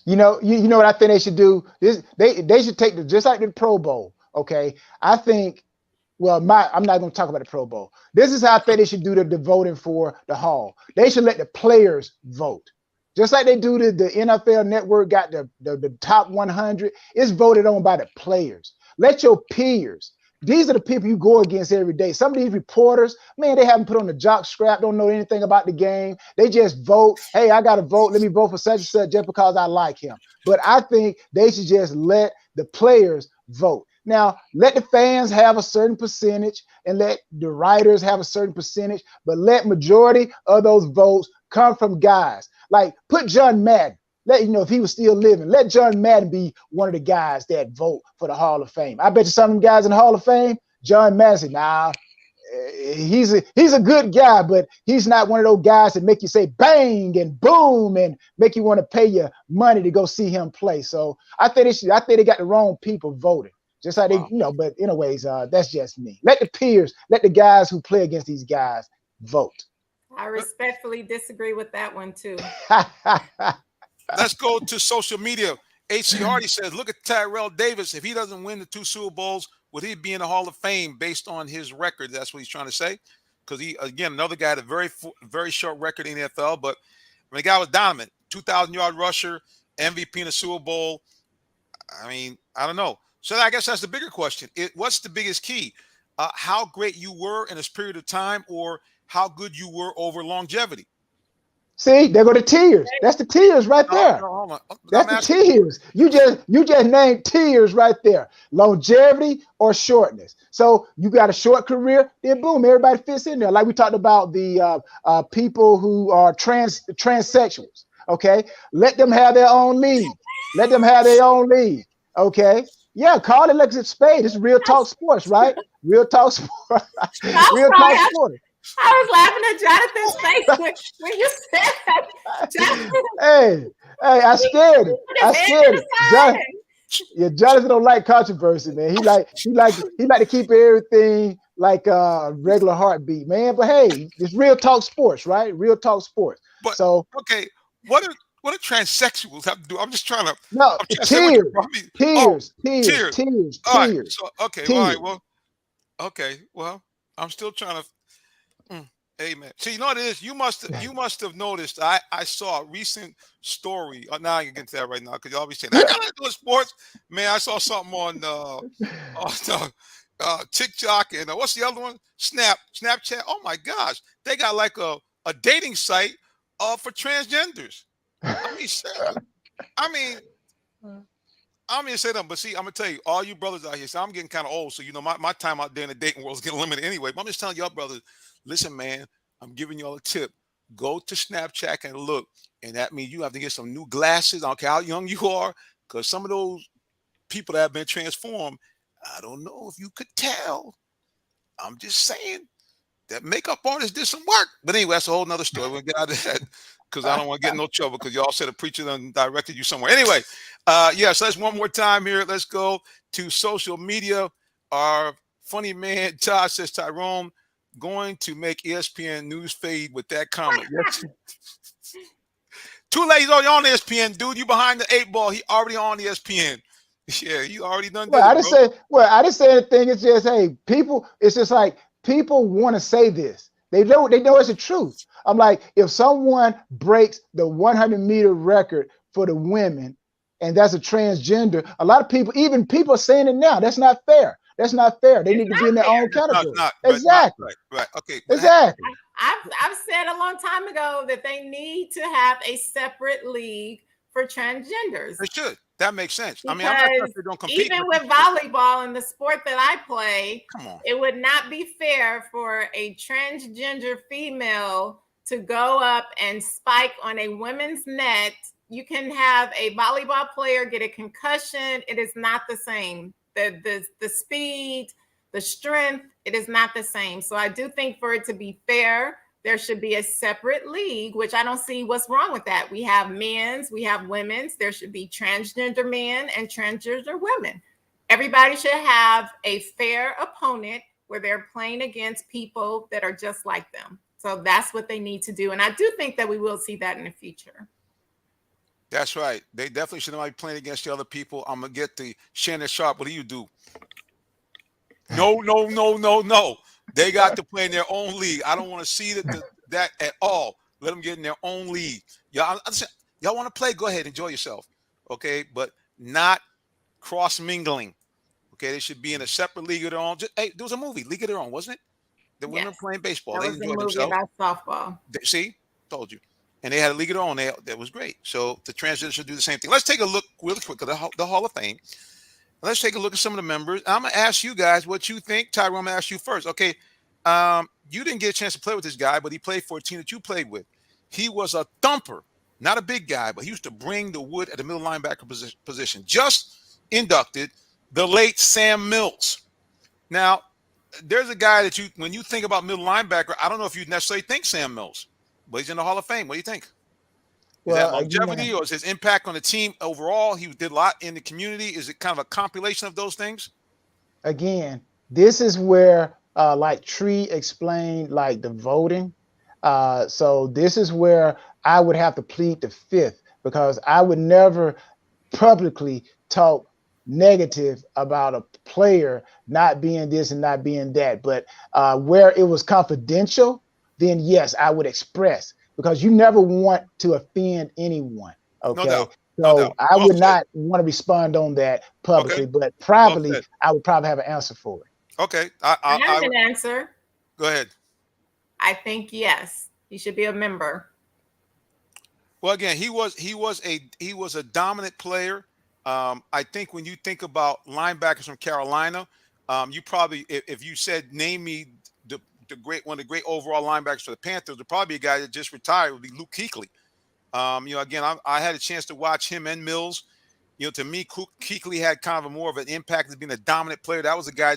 You know what I think they should do? They should take just like the Pro Bowl. Okay, I think. Well, I'm not going to talk about the Pro Bowl. This is how I think they should do the voting for the Hall. They should let the players vote, just like they do the NFL Network got the top 100. It's voted on by the players. Let your peers. These are the people you go against every day. Some of these reporters, man, they haven't put on the jock strap, don't know anything about the game. They just vote. Hey, I got to vote. Let me vote for such and such just because I like him. But I think they should just let the players vote. Now, let the fans have a certain percentage and let the writers have a certain percentage, but let majority of those votes come from guys. Like, put John Madden. Let if he was still living, let John Madden be one of the guys that vote for the Hall of Fame. I bet you some of them guys in the Hall of Fame, John Madden said, nah, he's a good guy, but he's not one of those guys that make you say bang and boom and make you want to pay your money to go see him play. So I think they got the wrong people voting. Just like they, but anyways, that's just me. Let the peers, let the guys who play against these guys vote. I respectfully disagree with that one too. Let's go to social media. H.C. Hardy says, look at Tyrell Davis. If he doesn't win the 2 Super Bowls, would he be in the Hall of Fame based on his record? That's what he's trying to say. Because he, again, another guy had a very, very short record in the NFL. But the guy was dominant. 2,000-yard rusher, MVP in the Super Bowl. I mean, I don't know. So I guess that's the bigger question. What's the biggest key? How great you were in a period of time or how good you were over longevity? See, there go the tiers. That's the tiers right there. That's the tiers. You just named tiers right there. Longevity or shortness. So you got a short career, then boom, everybody fits in there. Like we talked about the people who are transsexuals. Okay, let them have their own league. Let them have their own league. Okay. Yeah, call it like it's spade. It's Real Talk Sports, right? Real Talk Sports. Real Talk Sports. I was laughing at Jonathan's face when you said that. Jonathan. Hey, I scared him. Jonathan don't like controversy, man. He like to keep everything like a regular heartbeat, man. But hey, it's Real Talk Sports, right? Real Talk Sports. But, so okay, what do transsexuals have to do? I'm just trying to. No, tears. All right. So, okay. Tears. All right. Well. Okay. Well, I'm still trying to. Amen. See, you know what it is? You must have noticed. I saw a recent story. Now I can get to that right now because you always saying I got to do sports. Man, I saw something on TikTok and what's the other one? Snapchat. Oh my gosh, they got like a dating site for transgenders. I mean, I'm gonna say that, but see, I'm gonna tell you, all you brothers out here. So I'm getting kind of old, so my time out there in the dating world is getting limited anyway. But I'm just telling y'all, brothers, listen, man, I'm giving y'all a tip. Go to Snapchat and look, and that means you have to get some new glasses. I don't care how young you are, because some of those people that have been transformed, I don't know if you could tell. I'm just saying, that makeup artist did some work. But anyway, that's a whole nother story. We'll get out of that because I don't want to get in no trouble because y'all said a preacher done directed you somewhere. Anyway, yeah, so let's one more time here. Let's go to social media. Our funny man, Todd, says Tyrone going to make ESPN news fade with that comment. Yes. Too late. He's already on ESPN, dude. You behind the 8 ball. He already on ESPN. Yeah, he already done. Well, I didn't say anything. It's just, hey, people. It's just like people want to say this. They know it's the truth. I'm like, if someone breaks the 100-meter record for the women, and that's a transgender, a lot of people, even people are saying it now. That's not fair. That's not fair. They need to be in their own category. Exactly. Right. Okay. Exactly. I've said a long time ago that they need to have a separate league for transgenders. They should. That makes sense. Because I mean, I'm not sure if they don't compete. Even with volleyball and the sport that I play, come on, it would not be fair for a transgender female to go up and spike on a women's net. You can have a volleyball player get a concussion. It is not the same. The speed, the strength, it is not the same. So I do think for it to be fair, there should be a separate league, which I don't see what's wrong with that. We have men's, we have women's. There should be transgender men and transgender women. Everybody should have a fair opponent where they're playing against people that are just like them. So that's what they need to do. And I do think that we will see that in the future. That's right. They definitely should not be playing against the other people. I'm going to get the Shannon Sharp. What do you do? No. They got to play in their own league. I don't want to see that at all. Let them get in their own league. Y'all want to play? Go ahead. Enjoy yourself. Okay? But not cross-mingling. Okay? They should be in a separate league of their own. Hey, there was a movie, League of Their Own, wasn't it? The women playing baseball. That they was a enjoyed movie themselves. about softball. See? Told you. And they had a league of their own. That was great. So the transgender should do the same thing. Let's take a look really quick at the Hall of Fame. Let's take a look at some of the members. I'm going to ask you guys what you think. Tyrone, I'm going to ask you first. Okay, you didn't get a chance to play with this guy, but he played for a team that you played with. He was a thumper, not a big guy, but he used to bring the wood at the middle linebacker position. Just inducted the late Sam Mills. Now, there's a guy that when you think about middle linebacker, I don't know if you necessarily think Sam Mills, but he's in the Hall of Fame. What do you think? Is that longevity or is his impact on the team overall? He did a lot in the community. Is it kind of a compilation of those things? Again, this is where, like Tree explained, like the voting. So this is where I would have to plead the fifth because I would never publicly talk negative about a player not being this and not being that. But where it was confidential, then yes, I would express. Because you never want to offend anyone, okay? No doubt. So I would not want to respond on that publicly, but privately, I would probably have an answer for it. Okay. I have an answer. Go ahead. I think yes, he should be a member. Well, again, he was a dominant player. I think when you think about linebackers from Carolina, you probably if you said name me one of the great overall linebackers for the Panthers, would probably be a guy that just retired would be Luke Kuechly. Again, I had a chance to watch him and Mills. To me, Kuechly had kind of more of an impact as being a dominant player. That was a guy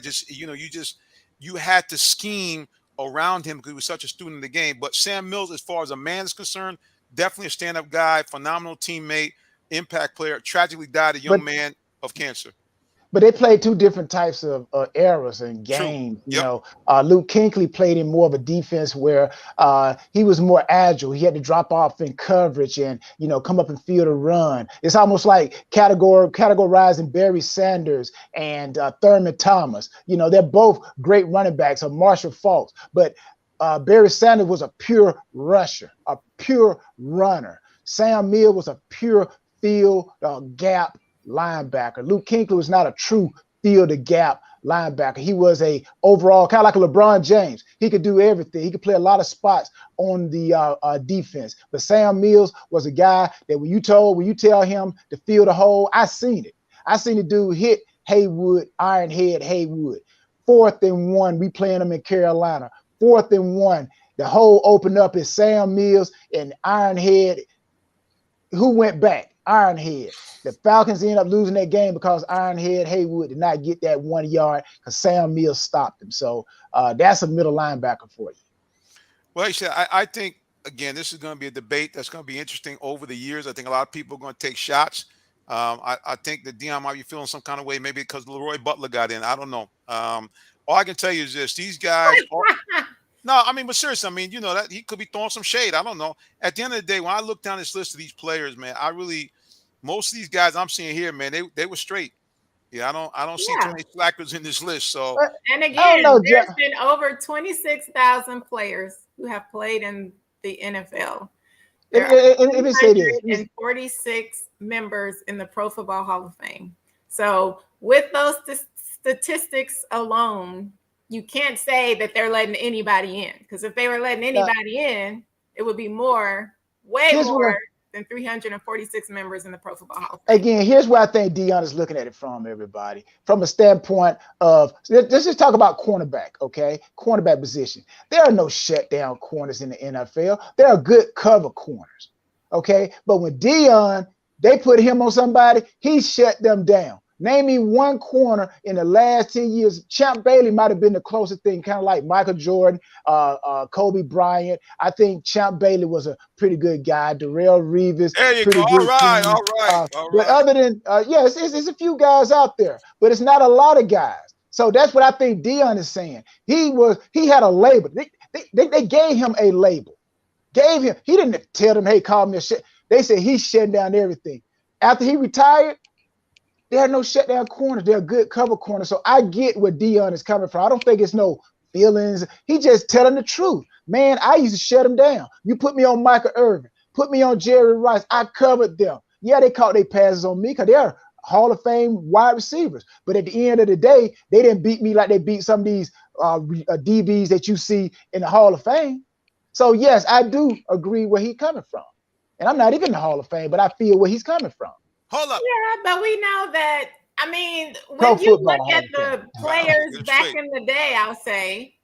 you had to scheme around him because he was such a student of the game. But Sam Mills, as far as a man is concerned, definitely a stand-up guy, phenomenal teammate, impact player. Tragically died a young man of cancer. But they played two different types of eras and games. Yep. Luke Kuechly played in more of a defense where he was more agile. He had to drop off in coverage and come up and field a run. It's almost like categorizing Barry Sanders and Thurman Thomas. They're both great running backs, or Marshall Faulk. But Barry Sanders was a pure rusher, a pure runner. Sam Mills was a pure field gap linebacker. Luke Kuechly was not a true field to gap linebacker. He was a overall kind of like a LeBron James. He could do everything. He could play a lot of spots on the defense. But Sam Mills was a guy that when you tell him to field a hole, I seen it. I seen the dude hit Haywood, Ironhead Haywood. 4th and 1, we playing him in Carolina. 4th and 1, the hole opened up is Sam Mills and Ironhead. Who went back? Ironhead. The Falcons ended up losing that game because Ironhead Haywood did not get that 1 yard because Sam Mills stopped him. So that's a middle linebacker for you. Well, like I said, I think again, this is going to be a debate that's going to be interesting over the years. I think a lot of people are going to take shots. I think that Dion might be feeling some kind of way, maybe because Leroy Butler got in. I don't know. All I can tell you is this: these guys. No, I mean, but seriously, I mean, you know that he could be throwing some shade. I don't know. At the end of the day, when I look down this list of these players, man, most of these guys I'm seeing here, man, they were straight. Yeah, I don't see too Yeah. many slackers in this list. So And I again, don't know, there's been over 26,000 players who have played in the NFL. There are Let me say this. 246 members in the Pro Football Hall of Fame. So with those statistics alone, you can't say that they're letting anybody in, because if they were letting anybody in, it would be way Here's more than 346 members in the Pro Football Hall of Fame. Again, here's where I think Dion is looking at it from, everybody. From a standpoint of, let's just talk about cornerback, okay? Cornerback position. There are no shutdown corners in the NFL. There are good cover corners, okay? But when Dion, they put him on somebody, he shut them down. Name me one corner in the last 10 years. Champ Bailey might have been the closest thing, kind of like Michael Jordan, Kobe Bryant. I think Champ Bailey was a pretty good guy. Darrell Reeves. there you go. All right. But other than, it's a few guys out there, but it's not a lot of guys. So that's what I think Dion is saying. He had a label. They gave him a label. He didn't tell them, hey, call me a shit. They said he's shutting down everything. After he retired, there are no shutdown corners. They're good cover corners. So I get where Dion is coming from. I don't think it's no feelings. He just telling the truth. Man, I used to shut him down. You put me on Michael Irvin, put me on Jerry Rice. I covered them. Yeah, they caught their passes on me because they're Hall of Fame wide receivers. But at the end of the day, they didn't beat me like they beat some of these DBs that you see in the Hall of Fame. So, yes, I do agree where he's coming from. And I'm not even in the Hall of Fame, but I feel where he's coming from. Hold up. Yeah, but we know that. I mean, when you look at the players back in the day, I'll say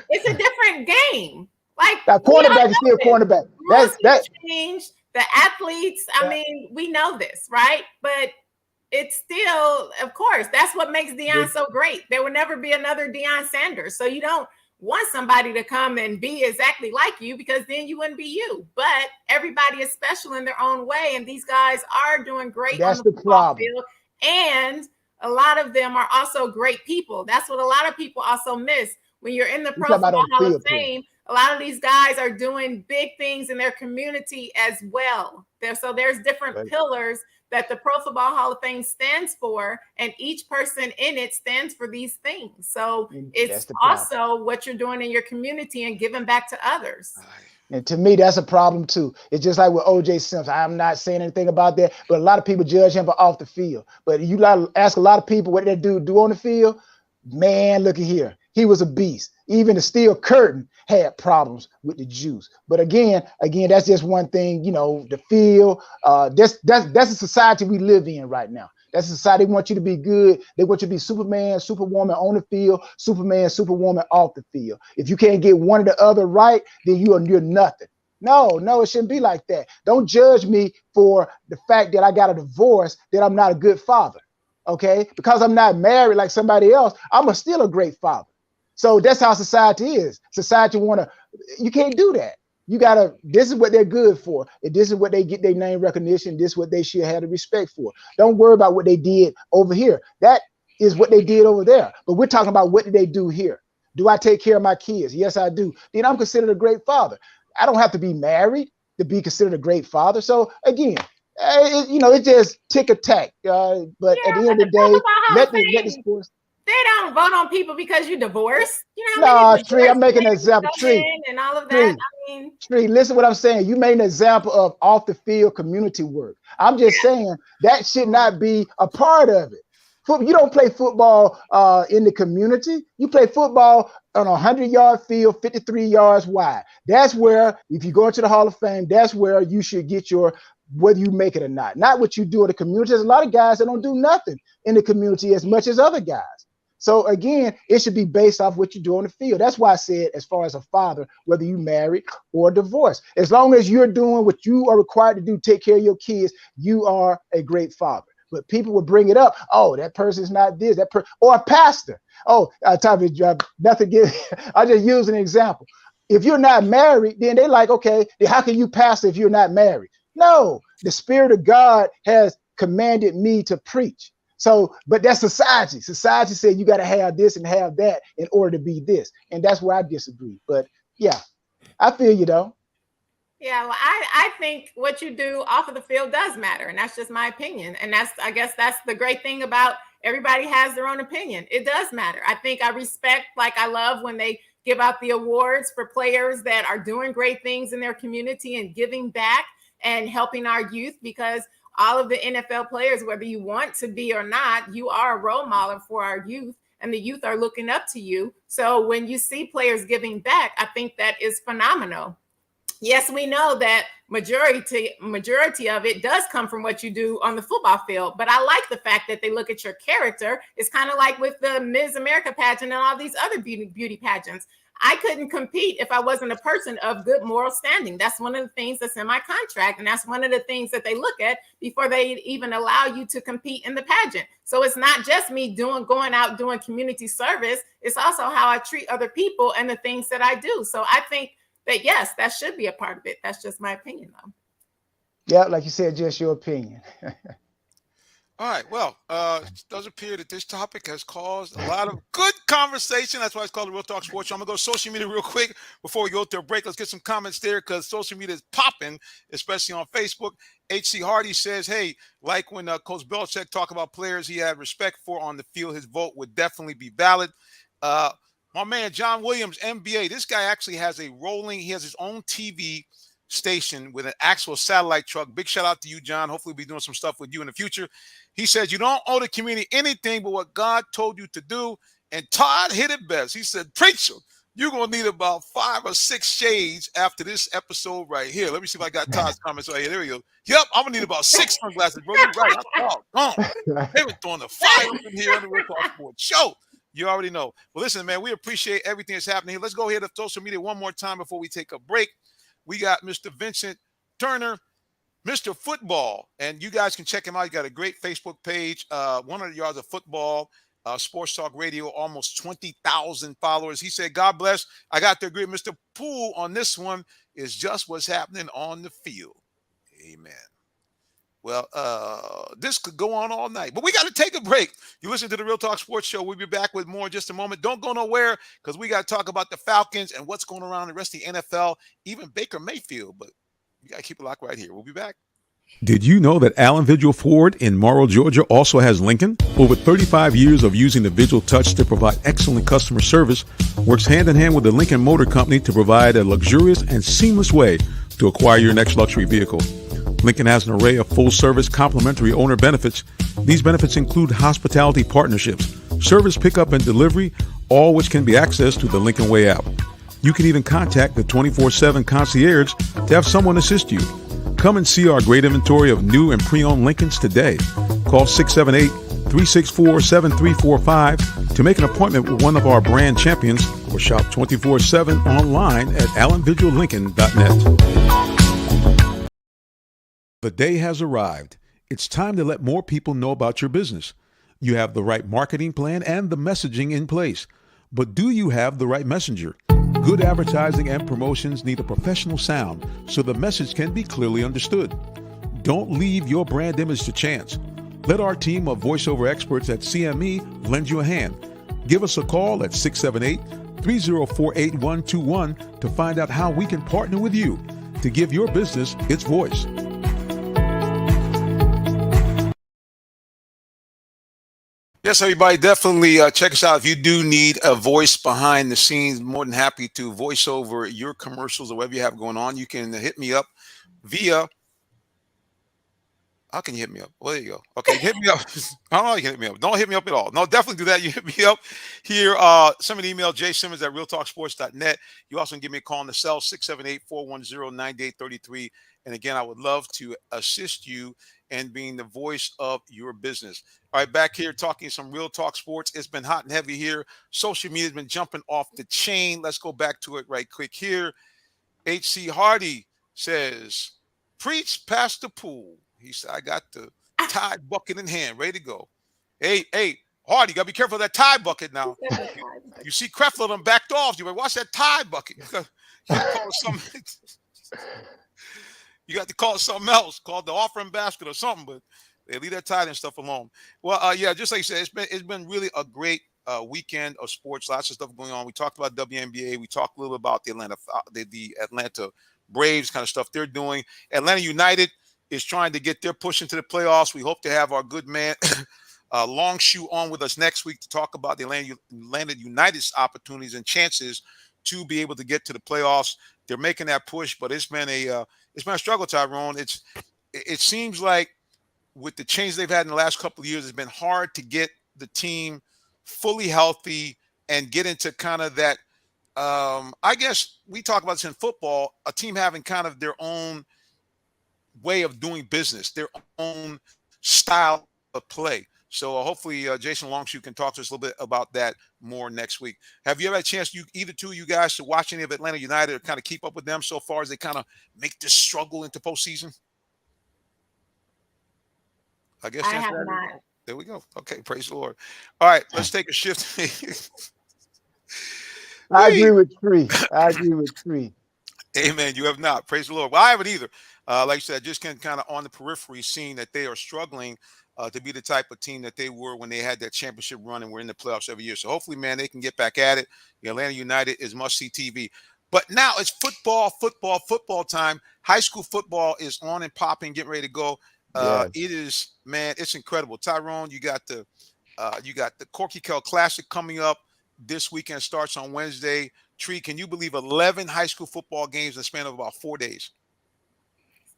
it's a different game. Like that cornerback is still cornerback. That's changed. The athletes. I mean, we know this, right? But it's still, of course, that's what makes Dion so great. There will never be another Deion Sanders. So you don't want somebody to come and be exactly like you, because then you wouldn't be you. But everybody is special in their own way, and these guys are doing great. That's on the problem. Field, and a lot of them are also great people. That's what a lot of people also miss when you're in the Pro Football Hall of Fame. A lot of these guys are doing big things in their community as well. So there's different pillars that the Pro Football Hall of Fame stands for, and each person in it stands for these things. So it's also what you're doing in your community and giving back to others. And to me, that's a problem too. It's just like with O.J. Simpson. I'm not saying anything about that, but a lot of people judge him for off the field. But you ask a lot of people what they do on the field. Man, look at here. He was a beast. Even the Steel Curtain had problems with the Jews. But again, that's just one thing, the field. That's a society we live in right now. That's a society want you to be good. They want you to be Superman, Superwoman on the field, Superman, Superwoman off the field. If you can't get one or the other right, then you're nothing. No, it shouldn't be like that. Don't judge me for the fact that I got a divorce, that I'm not a good father. Okay? Because I'm not married like somebody else, I'm still a great father. So that's how society is. Society you can't do that. You this is what they're good for. And this is what they get their name recognition. This is what they should have the respect for. Don't worry about what they did over here. That is what they did over there. But we're talking about what did they do here? Do I take care of my kids? Yes, I do. Then I'm considered a great father. I don't have to be married to be considered a great father. So again, it's just tick a tack. But at the end of the day, let the sports. They don't vote on people because you divorced. Tree, I'm making an example. Tree, and all of that. Tree, listen what I'm saying. You made an example of off the field community work. I'm just saying that should not be a part of it. You don't play football in the community. You play football on a 100-yard field, 53 yards wide. That's where, if you go into the Hall of Fame, that's where you should get whether you make it or not. Not what you do in the community. There's a lot of guys that don't do nothing in the community as much as other guys. So again, it should be based off what you do on the field. That's why I said, as far as a father, whether you married or divorced, as long as you're doing what you are required to do, take care of your kids, you are a great father. But people will bring it up. Oh, that person's not this, or a pastor. Oh, nothing. I'll just use an example. if you're not married, then they like, okay, then how can you pastor if you're not married? No, the Spirit of God has commanded me to preach. So, but that's society. Society said you got to have this and have that in order to be this. And that's where I disagree. But yeah, I feel you though. Yeah, well, I think what you do off of the field does matter. And that's just my opinion. And I guess that's the great thing about everybody has their own opinion. It does matter. I think I respect, like I love when they give out the awards for players that are doing great things in their community and giving back and helping our youth, because all of the NFL players, whether you want to be or not, you are a role model for our youth, and the youth are looking up to you. So when you see players giving back, I think that is phenomenal. Yes, we know that majority of it does come from what you do on the football field. But I like the fact that they look at your character. It's kind of like with the Ms. America pageant and all these other beauty pageants. I couldn't compete if I wasn't a person of good moral standing. That's one of the things that's in my contract. And that's one of the things that they look at before they even allow you to compete in the pageant. So it's not just me going out doing community service. It's also how I treat other people and the things that I do. So I think that, yes, that should be a part of it. That's just my opinion, though. Yeah, like you said, just your opinion. All right. Well, it does appear that this topic has caused a lot of good conversation. That's why it's called the Real Talk Sports Show. I'm going to go social media real quick before we go to a break. Let's get some comments there because social media is popping, especially on Facebook. H.C. Hardy says, hey, like when Coach Belichick talked about players he had respect for on the field, his vote would definitely be valid. My man, John Williams, NBA, this guy actually has he has his own TV station with an actual satellite truck. Big shout out to you, John. Hopefully we'll be doing some stuff with you in the future. He says, you don't owe the community anything but what God told you to do. And Todd hit it best. He said, preacher, you're going to need about 5 or 6 shades after this episode right here. Let me see if I got Todd's comments right here. There we go. Yep, I'm going to need about 6 sunglasses, bro. You're right. They were throwing the fire in here on the Real Talk Sports Show. You already know. Well, listen, man, we appreciate everything that's happening here. Let's go ahead to social media one more time before we take a break. We got Mr. Vincent Turner, Mr. Football, and you guys can check him out. He got a great Facebook page, 100 Yards of Football, Sports Talk Radio, almost 20,000 followers. He said, God bless. I got to agree with Mr. Poole on this one. Is just what's happening on the field. Amen. Well, this could go on all night, but we got to take a break. You listen to the Real Talk Sports Show. We'll be back with more in just a moment. Don't go nowhere because we got to talk about the Falcons and what's going around the rest of the NFL, even Baker Mayfield. But you got to keep it locked right here. We'll be back. Did you know that Allen Vigil Ford in Morrow, Georgia also has Lincoln? Over 35 years of using the Vigil Touch to provide excellent customer service, works hand in hand with the Lincoln Motor Company to provide a luxurious and seamless way to acquire your next luxury vehicle. Lincoln has an array of full-service complimentary owner benefits. These benefits include hospitality partnerships, service pickup and delivery, all which can be accessed through the Lincoln Way app. You can even contact the 24/7 concierge to have someone assist you. Come and see our great inventory of new and pre-owned Lincolns today. Call 678-364-7345 to make an appointment with one of our brand champions or shop 24/7 online at allenvigillincoln.net. The day has arrived. It's time to let more people know about your business. You have the right marketing plan and the messaging in place. But do you have the right messenger? Good advertising and promotions need a professional sound so the message can be clearly understood. Don't leave your brand image to chance. Let our team of voiceover experts at CME lend you a hand. Give us a call at 678-304-8121 to find out how we can partner with you to give your business its voice. Yes, everybody, definitely check us out. If you do need a voice behind the scenes, more than happy to voice over your commercials or whatever you have going on. You can hit me up via. How can you hit me up? Well, there you go. Okay, hit me up. I don't know how you can hit me up. Don't hit me up at all. No, definitely do that. You hit me up here. Send me an email, jsimmons@realtalksports.net. You also can give me a call on the cell, 678-410-9833. And again, I would love to assist you in being the voice of your business. All right, back here talking some Real Talk Sports. It's been hot and heavy here. Social media has been jumping off the chain. Let's go back to it right quick here. H.C. Hardy says, preach Pastor Poole. He said, I got the Tide bucket in hand, ready to go. Hey, Hardy, you got to be careful of that Tide bucket now. You see Kreflo done backed off. You better watch that Tide bucket. You got to call it something. You got to call it something else, called the offering basket or something. But they leave that tight end stuff alone. Well, yeah, just like you said, it's been really a great weekend of sports. Lots of stuff going on. We talked about WNBA. We talked a little bit about the Atlanta Braves kind of stuff they're doing. Atlanta United is trying to get their push into the playoffs. We hope to have our good man Longshoe on with us next week to talk about the Atlanta United's opportunities and chances to be able to get to the playoffs. They're making that push, but it's been a struggle, Tyrone. It seems like with the change they've had in the last couple of years, it's been hard to get the team fully healthy and get into kind of that. I guess we talk about this in football, a team having kind of their own way of doing business, their own style of play. So hopefully Jason Longshoe can talk to us a little bit about that more next week. Have you ever had a chance, either two of you guys, to watch any of Atlanta United or kind of keep up with them so far as they kind of make this struggle into postseason? I guess I have not. There we go. Okay, praise the Lord. All right, let's take a shift. I agree with Tree. Amen. You have not. Praise the Lord. Well, I haven't either. Like I said, just kind of on the periphery, seeing that they are struggling to be the type of team that they were when they had that championship run and were in the playoffs every year. So hopefully, man, they can get back at it. The Atlanta United is must-see TV. But now it's football time. High school football is on and popping, getting ready to go. Yes. It is, man, it's incredible. Tyrone, you got the Corky Kell Classic coming up this weekend. Starts on Wednesday. Tree, can you believe 11 high school football games in the span of about 4 days?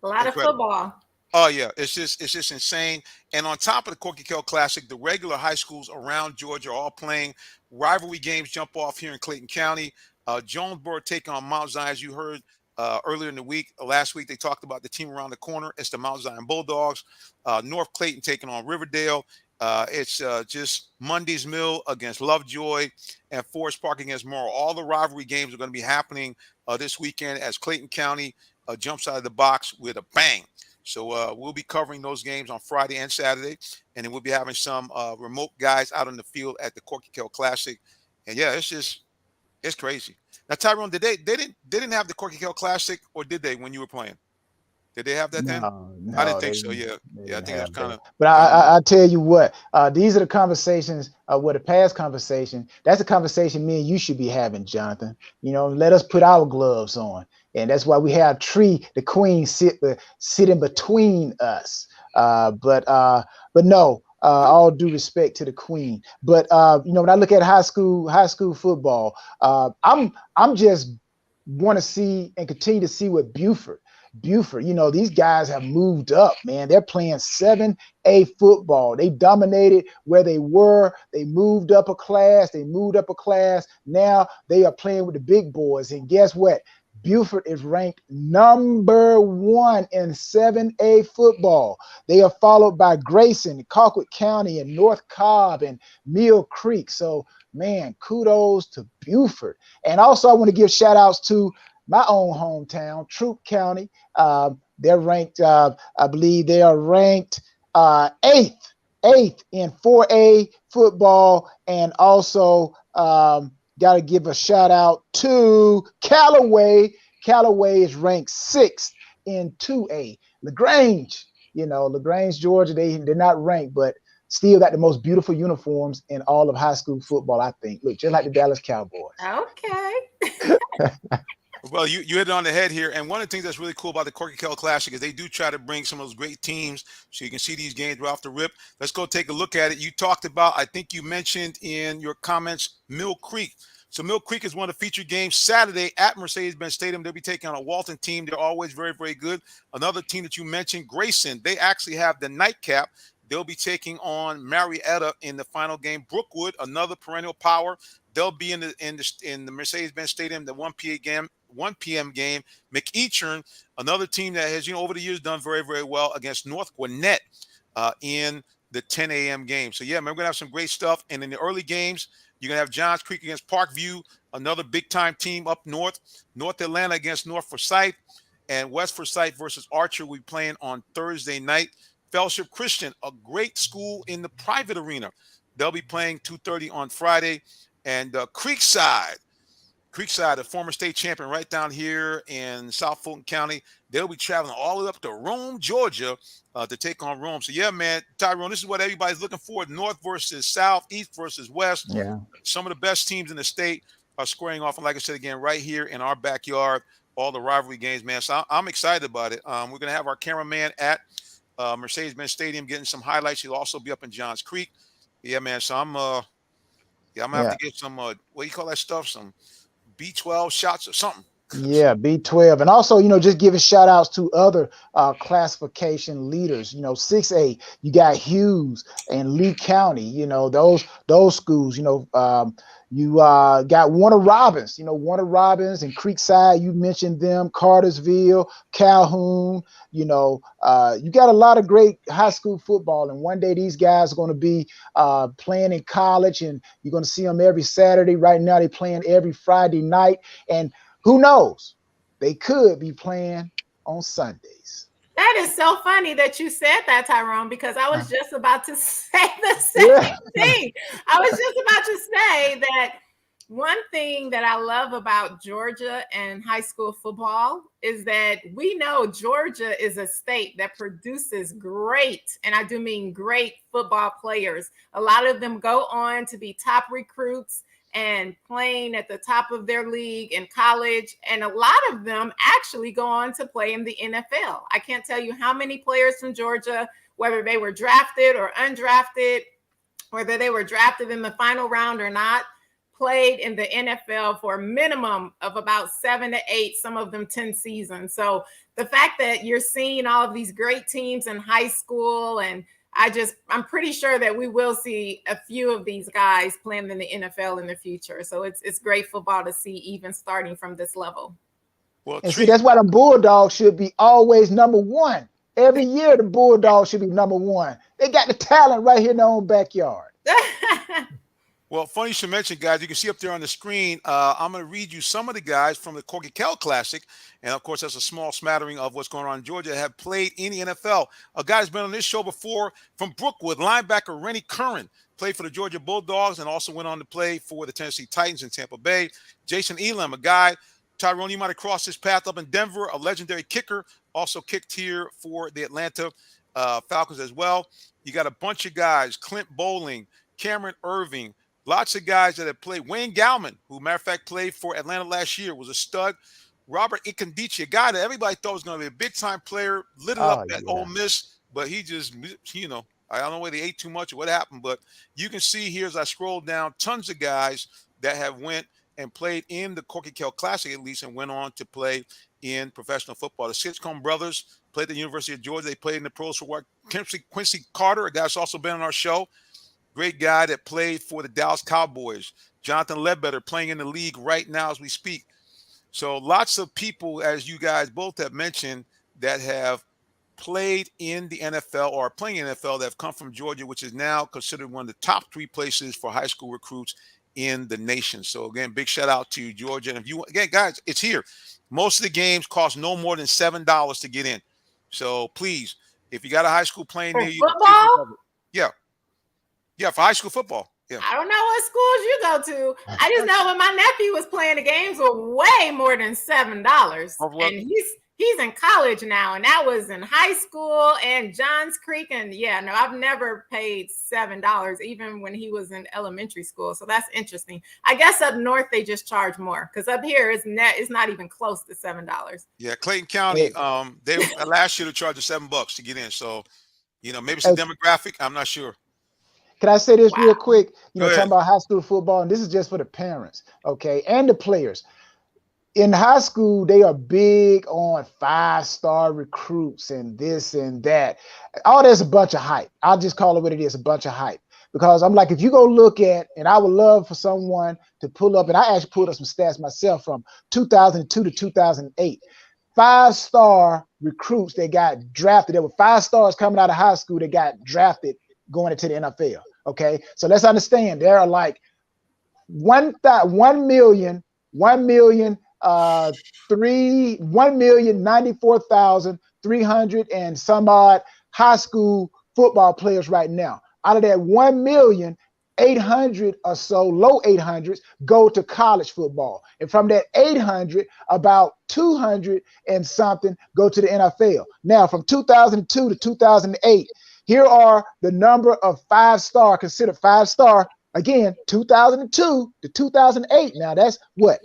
A lot of football. Oh yeah, it's just insane. And on top of the Corky Kell Classic, the regular high schools around Georgia are all playing. Rivalry games jump off here in Clayton County. Jonesboro taking on Mount Zion, as you heard earlier in the week. Last week they talked about the team around the corner. It's the Mount Zion Bulldogs. North Clayton taking on Riverdale. It's just Monday's Mill against Lovejoy and Forest Park against Morrow. All the rivalry games are going to be happening this weekend as Clayton County jumps out of the box with a bang. So we'll be covering those games on Friday and Saturday, and then we'll be having some remote guys out on the field at the Corky Kell Classic. And yeah, it's crazy. Now, Tyrone, they didn't have the Corky Kell Classic, or did they when you were playing? Did they have that then? No, I didn't think so. Yeah, I think it was kind of. But I tell you what, these are the conversations. The past conversation. That's a conversation me and you should be having, Jonathan. You know, let us put our gloves on, and that's why we have Tree, the queen, sitting between us. But no. All due respect to the queen. But when I look at high school football, I'm just want to see and continue to see what Buford, these guys have moved up, man. They're playing 7A football. They dominated where they were. They moved up a class. Now they are playing with the big boys. And guess what? Buford is ranked number 1 in 7A football. They are followed by Grayson, Colquitt County, and North Cobb and Mill Creek. So, man, kudos to Buford. And also I want to give shout outs to my own hometown, Troup County. They're ranked, I believe they are ranked 8th in 4A football. And also got to give a shout out to Callaway. Callaway is ranked 6th in 2A. LaGrange, LaGrange, Georgia, they're not ranked, but still got the most beautiful uniforms in all of high school football, I think. Look, just like the Dallas Cowboys. Okay. Well, you hit it on the head here. And one of the things that's really cool about the Corky Kell Classic is they do try to bring some of those great teams so you can see these games right off the rip. Let's go take a look at it. You talked about, I think you mentioned in your comments, Mill Creek. So Mill Creek is one of the featured games Saturday at Mercedes-Benz Stadium. They'll be taking on a Walton team. They're always very, very good. Another team that you mentioned, Grayson, they actually have the nightcap. They'll be taking on Marietta in the final game. Brookwood, another perennial power. They'll be in the Mercedes-Benz Stadium, the 1 p.m. game. McEachern, another team that has, over the years done very, very well against North Gwinnett in the 10 a.m. game. So, yeah, man, we're going to have some great stuff. And in the early games, you're going to have Johns Creek against Parkview, another big-time team up north. North Atlanta against North Forsyth. And West Forsyth versus Archer will be playing on Thursday night. Fellowship Christian, a great school in the private arena. They'll be playing 2:30 on Friday. And Creekside Creekside, a former state champion right down here in South Fulton County. They'll be traveling all the way up to Rome, Georgia, to take on Rome. So, yeah, man, Tyrone, this is what everybody's looking for. North versus South, East versus West. Yeah. Some of the best teams in the state are squaring off. And like I said, again, right here in our backyard, all the rivalry games, man. So I'm excited about it. We're going to have our cameraman at Mercedes-Benz Stadium getting some highlights. He'll also be up in Johns Creek. Yeah, man. So I'm going to have to get some, what do you call that stuff? Some B12 shots or something. Yeah, B12. And also, just giving shout outs to other classification leaders. 6A, you got Hughes and Lee County, those schools, you got Warner Robins, Warner Robins and Creekside, you mentioned them, Cartersville, Calhoun, you got a lot of great high school football. And one day these guys are going to be playing in college, and you're going to see them every Saturday. Right now they're playing every Friday night. And who knows? They could be playing on Sundays. That is so funny that you said that, Tyrone, because I was just about to say the same thing. I was just about to say that one thing that I love about Georgia and high school football is that we know Georgia is a state that produces great, and I do mean great, football players. A lot of them go on to be top recruits and playing at the top of their league in college. And a lot of them actually go on to play in the NFL. I can't tell you how many players from Georgia, whether they were drafted or undrafted, whether they were drafted in the final round or not, played in the NFL for a minimum of about 7 to 8, some of them 10 seasons. So the fact that you're seeing all of these great teams in high school, and I'm pretty sure that we will see a few of these guys playing in the NFL in the future. So it's great football to see, even starting from this level. Well, and see, that's why the Bulldogs should be always number one. Every year the Bulldogs should be number one. They got the talent right here in their own backyard. Well, funny you should mention, guys. You can see up there on the screen. I'm going to read you some of the guys from the Corky Kell Classic. And, of course, that's a small smattering of what's going on in Georgia, have played in the NFL. A guy who's been on this show before from Brookwood, linebacker Rennie Curran, played for the Georgia Bulldogs and also went on to play for the Tennessee Titans in Tampa Bay. Jason Elam, a guy, Tyrone, you might have crossed his path up in Denver, a legendary kicker, also kicked here for the Atlanta Falcons as well. You got a bunch of guys, Clint Bowling, Cameron Irving, lots of guys that have played. Wayne Gallman, who, matter of fact, played for Atlanta last year, was a stud. Robert Ikandichi, a guy that everybody thought was going to be a big-time player, lit it up at Ole Miss, but he just, I don't know whether he ate too much or what happened, but you can see here as I scroll down, tons of guys that have went and played in the Corky Kell Classic at least and went on to play in professional football. The Sitcombe brothers played at the University of Georgia. They played in the pros for what? Quincy Carter, a guy that's also been on our show. Great guy that played for the Dallas Cowboys. Jonathan Ledbetter playing in the league right now as we speak. So lots of people, as you guys both have mentioned, that have played in the NFL or are playing in the NFL that have come from Georgia, which is now considered one of the top 3 places for high school recruits in the nation. So again, big shout out to Georgia. And if you, again, guys, it's here. Most of the games cost no more than $7 to get in. So please, if you got a high school playing near you, football? Yeah, for high school football. Yeah. I don't know what schools you go to. I just know when my nephew was playing, the games were way more than $7. And he's in college now, and that was in high school and Johns Creek. And I've never paid $7, even when he was in elementary school. So that's interesting. I guess up north they just charge more, because up here it's not even close to $7. Yeah, Clayton County, they last year they charged us $7 to get in. So, maybe it's a demographic. I'm not sure. Can I say this real quick? Talking about high school football, and this is just for the parents, okay, and the players. In high school, they are big on 5-star recruits and this and that. All that's a bunch of hype. I'll just call it what it is, a bunch of hype. Because I'm like, if you go look at, and I would love for someone to pull up, and I actually pulled up some stats myself from 2002 to 2008. 5-star recruits that got drafted. There were 5 stars coming out of high school that got drafted going into the NFL. Okay, so let's understand there are like 1,094,300 and some odd high school football players right now. Out of that 1 million, 800 or so, low 800s, go to college football. And from that 800, about 200 and something go to the NFL. Now, from 2002 to 2008, here are the number of five-star, considered five-star, again, 2002 to 2008. Now, that's what?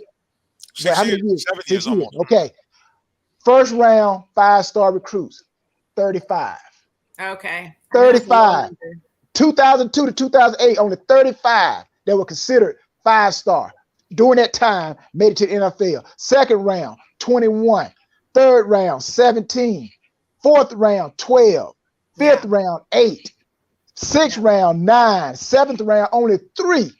How many years? 7 years almost. Okay. First round, five-star recruits, 35. Okay. 35. 2002 to 2008, only 35 that were considered five-star. During that time, made it to the NFL. Second round, 21. Third round, 17. Fourth round, 12. Fifth round, 8. Sixth round, 9. Seventh round, only 3.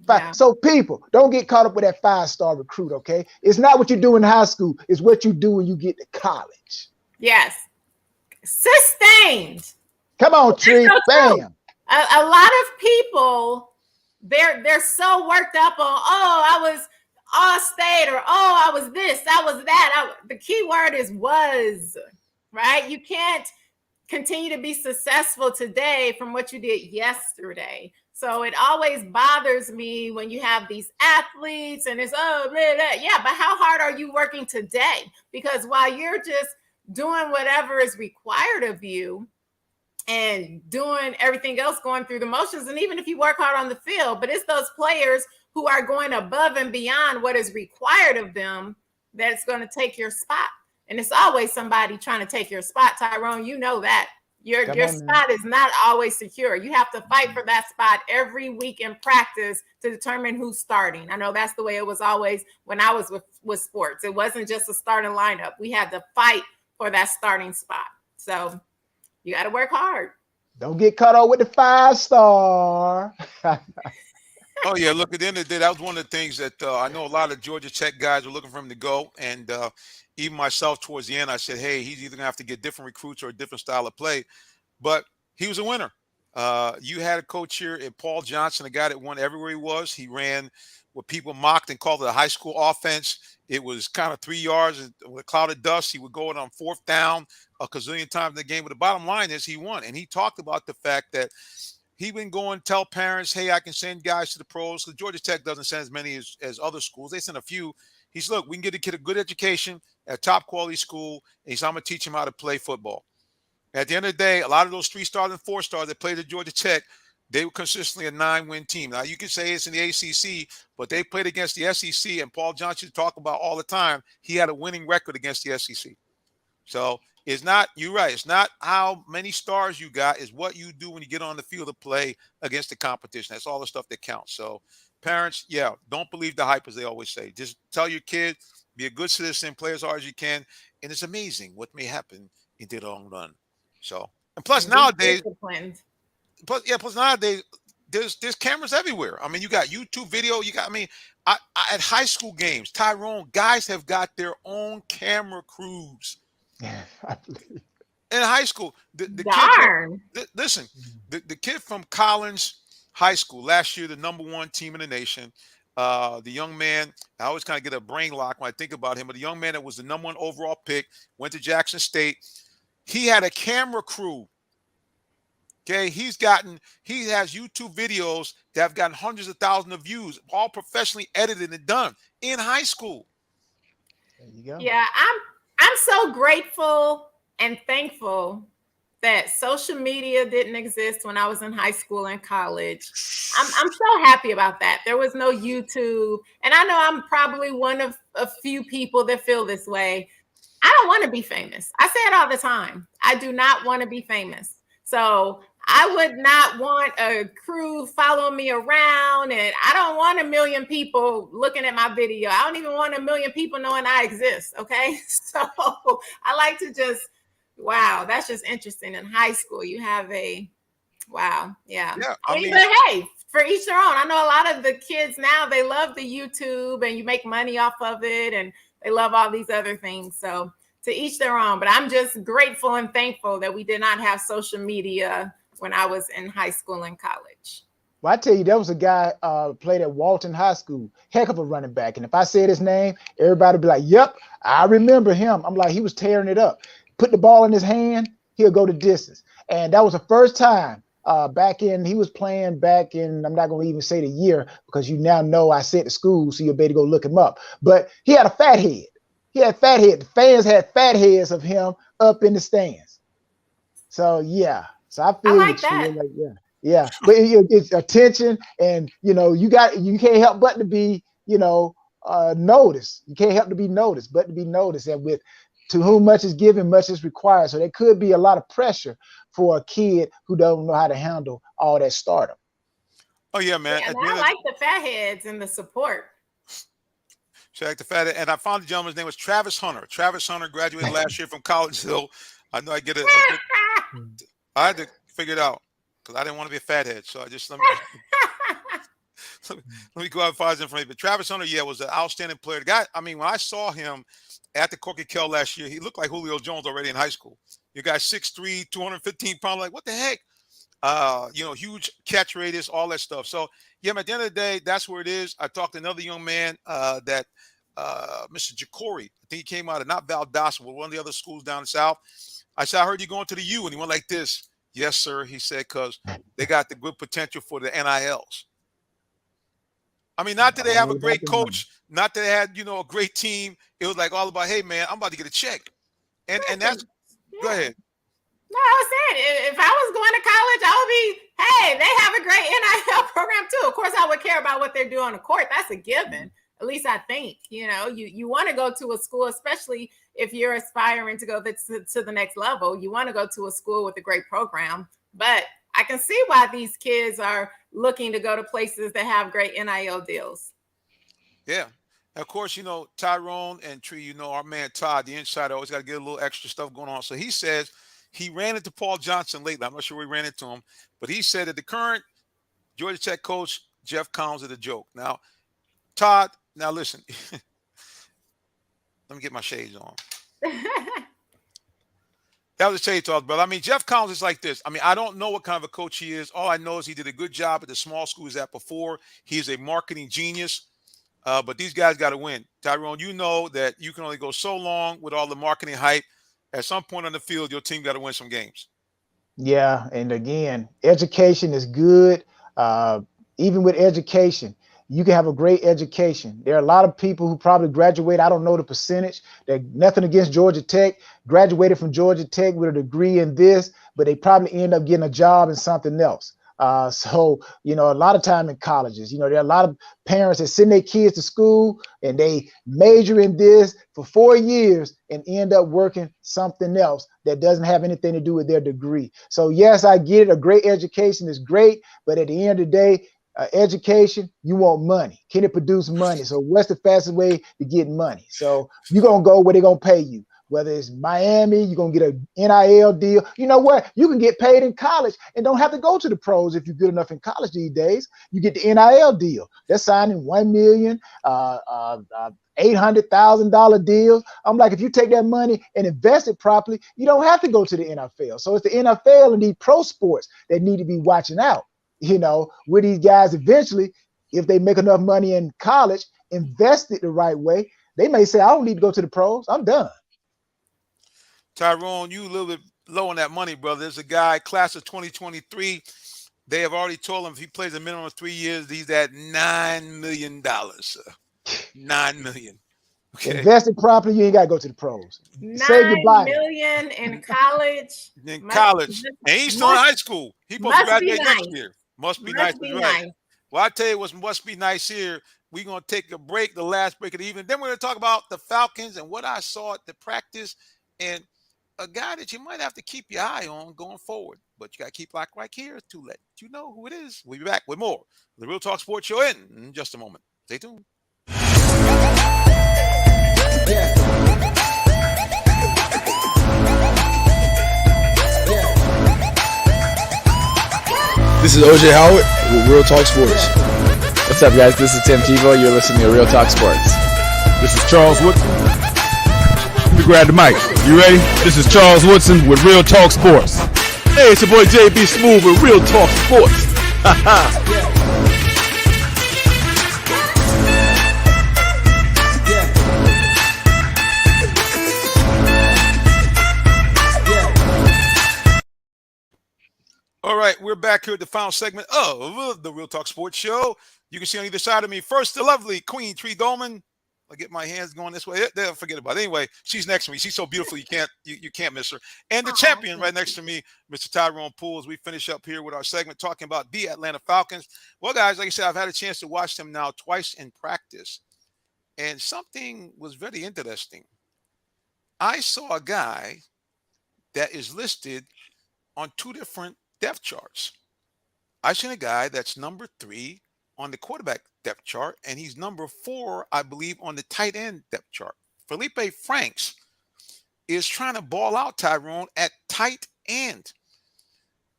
Yeah. So people, don't get caught up with that five-star recruit, okay? It's not what you do in high school. It's what you do when you get to college. Yes. Sustained. Come on, Tree. Bam. A lot of people, they're so worked up on, oh, I was All-State, or oh, I was this, I was that. The key word is was, right? You can't continue to be successful today from what you did yesterday. So it always bothers me when you have these athletes and it's, oh, blah, blah. Yeah, but how hard are you working today? Because while you're just doing whatever is required of you and doing everything else, going through the motions, and even if you work hard on the field, but it's those players who are going above and beyond what is required of them that's going to take your spot. And it's always somebody trying to take your spot, Tyrone. You know that. Your spot is not always secure. You have to fight for that spot every week in practice to determine who's starting. I know that's the way it was always when I was with sports. It wasn't just a starting lineup. We had to fight for that starting spot. So you got to work hard. Don't get caught up with the five-star. Oh, yeah. Look, at the end of the day, that was one of the things that I know a lot of Georgia Tech guys were looking for him to go. And even myself, towards the end, I said, hey, he's either going to have to get different recruits or a different style of play. But he was a winner. You had a coach here at Paul Johnson, a guy that won everywhere he was. He ran what people mocked and called it a high school offense. It was kind of 3 yards with a cloud of dust. He would go in on fourth down a gazillion times in the game. But the bottom line is he won. And he talked about the fact that he would go and tell parents, hey, I can send guys to the pros. Because Georgia Tech doesn't send as many as other schools. They send a few. He said, look, we can get a kid a good education at a top quality school. And he said, I'm going to teach him how to play football. At the end of the day, a lot of those 3-stars and 4-stars that played at Georgia Tech, they were consistently a 9-win team. Now, you can say it's in the ACC, but they played against the SEC, and Paul Johnson talked about all the time, he had a winning record against the SEC. So it's not, you're right, it's not how many stars you got, it's what you do when you get on the field to play against the competition. That's all the stuff that counts. So parents, yeah, don't believe the hype, as they always say. Just tell your kid, be a good citizen, play as hard as you can, and it's amazing what may happen in the long run. So, and plus nowadays, plus nowadays, there's cameras everywhere. I mean, you got YouTube video. You got, I at high school games, Tyrone, guys have got their own camera crews. Yeah, I believe. In high school, the kid from Collins High School last year, the #1 team in the nation. The young man, I always kind of get a brain lock when I think about him, but the young man that was the #1 overall pick, went to Jackson State. He had a camera crew. Okay, he has YouTube videos that have gotten hundreds of thousands of views, all professionally edited and done in high school. There you go. Yeah, I'm so grateful and thankful that social media didn't exist when I was in high school and college. I'm so happy about that. There was no YouTube, and I know I'm probably one of a few people that feel this way. I don't want to be famous. I say it all the time. I do not want to be famous. So I would not want a crew following me around, and I don't want 1 million people looking at my video. I don't even want 1 million people knowing I exist. Okay. So I like to just, wow, that's just interesting. In high school, you have wow. Yeah. But hey, for each their own. I know a lot of the kids now, they love the YouTube and you make money off of it, and they love all these other things. So to each their own, but I'm just grateful and thankful that we did not have social media when I was in high school and college. Well, I tell you, there was a guy played at Walton High School, heck of a running back. And if I said his name, everybody would be like, yep, I remember him. I'm like, he was tearing it up. Put the ball in his hand, he'll go the distance. And that was the first time he was playing back in, I'm not going to even say the year because you now know I sent to school, so you'll be able to go look him up. But he had a fat head. He had fat head. The fans had fat heads of him up in the stands. So yeah. So I feel like that. Like, yeah. But it's attention, and you can't help but to be noticed. You can't help to be noticed, but to be noticed. And to whom much is given, much is required. So there could be a lot of pressure for a kid who don't know how to handle all that stardom. Oh yeah, man. Yeah, and I like the fat heads and the support. Check the fat head. And I found the gentleman's name was Travis Hunter. Travis Hunter graduated last year from Collegeville. I know I had to figure it out because I didn't want to be a fathead. So I just let me go out and find his information. But Travis Hunter, was an outstanding player. The guy, I mean, when I saw him at the Corky Kell last year, he looked like Julio Jones already in high school. You got 6'3", 215 pounds. Like, what the heck? Huge catch radius, all that stuff. So, yeah, at the end of the day, that's where it is. I talked to another young man that Mr. Jacory. I think he came out of not Valdosta, but one of the other schools down south. I said, I heard you going to the U, and he went like this. Yes, sir, he said, because they got the good potential for the NILs. I mean, not that they have a great coach, not that they had, a great team. It was like all about, hey, man, I'm about to get a check. And that's go ahead. No, I was saying, if I was going to college, I would be, hey, they have a great NIL program too. Of course, I would care about what they're doing on the court. That's a given. At least I think, you want to go to a school, especially if you're aspiring to go to the next level. You want to go to a school with a great program. But I can see why these kids are looking to go to places that have great NIL deals. Yeah. Of course, Tyrone and Tree, our man Todd, the insider, always got to get a little extra stuff going on. So he says he ran into Paul Johnson lately. I'm not sure we ran into him, but he said that the current Georgia Tech coach, Jeff Collins, is a joke. Now, Todd, now listen, let me get my shades on. That was a shade talk, brother. I mean, Jeff Collins is like this. I mean, I don't know what kind of a coach he is. All I know is he did a good job at the small school he was at before. He's a marketing genius. But these guys got to win. Tyrone, you know that you can only go so long with all the marketing hype. At some point on the field, your team got to win some games. Yeah, and again, education is good. Even with education, you can have a great education. There are a lot of people who probably graduate. I don't know the percentage. They're nothing against Georgia Tech. Graduated from Georgia Tech with a degree in this, but they probably end up getting a job in something else. So, a lot of time in colleges, there are a lot of parents that send their kids to school and they major in this for 4 years and end up working something else that doesn't have anything to do with their degree. So, yes, I get it. A great education is great. But at the end of the day, education, you want money. Can it produce money? So what's the fastest way to get money? So you're going to go where they're going to pay you. Whether it's Miami, you're going to get a NIL deal. You know what? You can get paid in college and don't have to go to the pros if you're good enough in college these days. You get the NIL deal. They're signing $1 million, $800,000 deals. I'm like, if you take that money and invest it properly, you don't have to go to the NFL. So it's the NFL and these pro sports that need to be watching out, where these guys eventually, if they make enough money in college, invest it the right way, they may say, I don't need to go to the pros. I'm done. Tyrone, you a little bit low on that money, brother. There's a guy, class of 2023. They have already told him if he plays a minimum of 3 years, he's at $9 million. $9 million. Okay. Invest it properly, you ain't got to go to the pros. Save your body. $9 million in college. In college. And he's still in high school. He's supposed to graduate next year. Must be nice. Right. Well, I tell you what must be nice here. We're going to take a break, the last break of the evening. Then we're going to talk about the Falcons and what I saw at the practice and a guy that you might have to keep your eye on going forward. But you got to keep locked right here to let you know who it is. We'll be back with more. The Real Talk Sports Show in just a moment. Stay tuned. This is OJ Howard with Real Talk Sports. What's up, guys? This is Tim Tebow. You're listening to Real Talk Sports. This is Charles Woodson. Let me grab the mic. You ready? This is Charles Woodson with Real Talk Sports. Hey, it's your boy JB Smooth with Real Talk Sports. All right, we're back here at the final segment of the Real Talk Sports Show. You can see on either side of me, first the lovely Queen Tree Dolman. I'll get my hands going this way. They'll forget about it. Anyway, she's next to me. She's so beautiful you can't miss her. And the champion right next to me, Mr. Tyrone Poole, as we finish up here with our segment talking about the Atlanta Falcons. Well, guys, like I said, I've had a chance to watch them now twice in practice. And something was very interesting. I saw a guy that is listed on two different depth charts. I seen a guy that's number 3 on the quarterback depth chart, and he's number 4, I believe, on the tight end depth chart. Felipe Franks is trying to ball out Tyrone at tight end.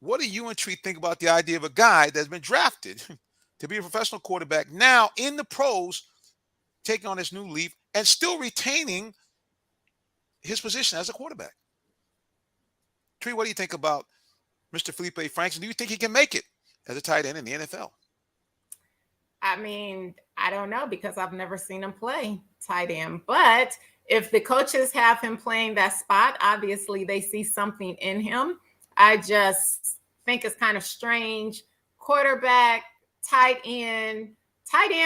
What do you and Tree think about the idea of a guy that's been drafted to be a professional quarterback now in the pros, taking on this new leaf and still retaining his position as a quarterback? Tree, what do you think about Mr. Felipe Franks? And do you think he can make it as a tight end in the NFL? I mean, I don't know because I've never seen him play tight end. But if the coaches have him playing that spot, obviously they see something in him. I just think it's kind of strange. Quarterback, tight end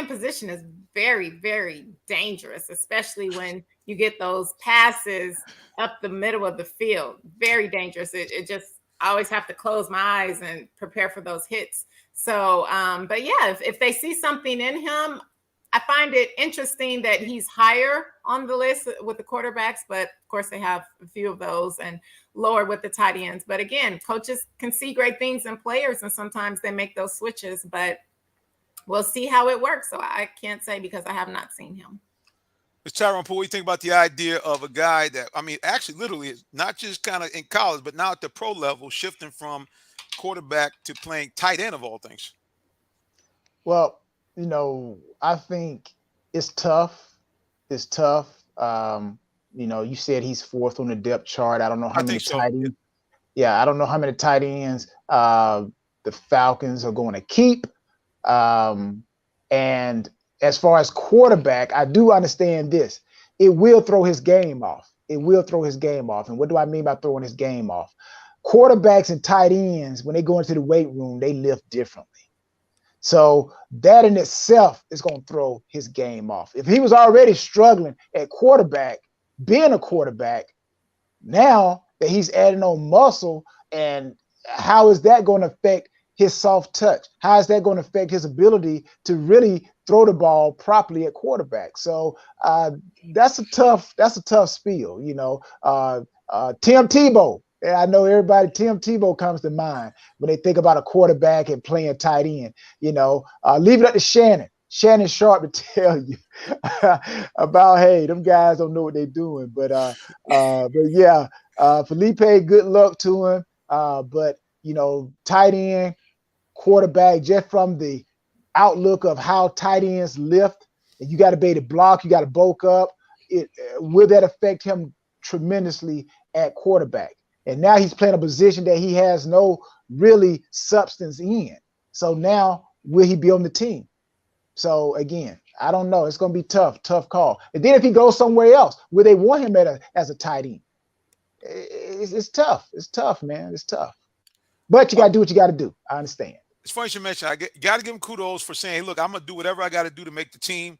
position is very, very dangerous, especially when you get those passes up the middle of the field. Very dangerous. It just, I always have to close my eyes and prepare for those hits. So, but yeah, if they see something in him, I find it interesting that he's higher on the list with the quarterbacks, but of course they have a few of those, and lower with the tight ends. But again, coaches can see great things in players, and sometimes they make those switches, but we'll see how it works. So I can't say because I have not seen him. Mr. Tyrone Poole, what do you think about the idea of a guy that, I mean, actually literally is not just kind of in college, but now at the pro level, shifting from quarterback to playing tight end of all things? Well, you know, I think it's tough. It's tough. You know, you said he's 4th on the depth chart. I don't know how many tight ends. Yeah, I don't know how many tight ends the Falcons are going to keep. And as far as quarterback, I do understand this. It will throw his game off. It will throw his game off. And what do I mean by throwing his game off? Quarterbacks and tight ends, when they go into the weight room, they lift differently. So that in itself is going to throw his game off. If he was already struggling at quarterback, being a quarterback, now that he's adding on muscle, and how is that going to affect his soft touch? How is that going to affect his ability to really throw the ball properly at quarterback? So that's a tough spiel, you know. Tim Tebow. I know everybody, Tim Tebow comes to mind when they think about a quarterback and playing tight end. You know, leave it up to Shannon Sharp to tell you about, hey, them guys don't know what they're doing. But yeah, Felipe, good luck to him. But, you know, tight end, quarterback, just from the outlook of how tight ends lift, and you got to be able to block, you got to bulk up. Will that affect him tremendously at quarterback? And now he's playing a position that he has no really substance in. So now will he be on the team? So again, I don't know. It's going to be tough call. And then if he goes somewhere else, will they want him as a tight end? It's tough. It's tough, man. It's tough. But you got to do what you got to do. I understand. It's funny you mentioned. I got to give him kudos for saying, hey, look, I'm going to do whatever I got to do to make the team.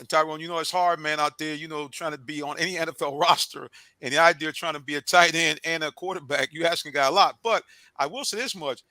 Tyrone, you know, it's hard, man, out there, you know, trying to be on any NFL roster, and the idea of trying to be a tight end and a quarterback, you asking a guy a lot. But I will say this much.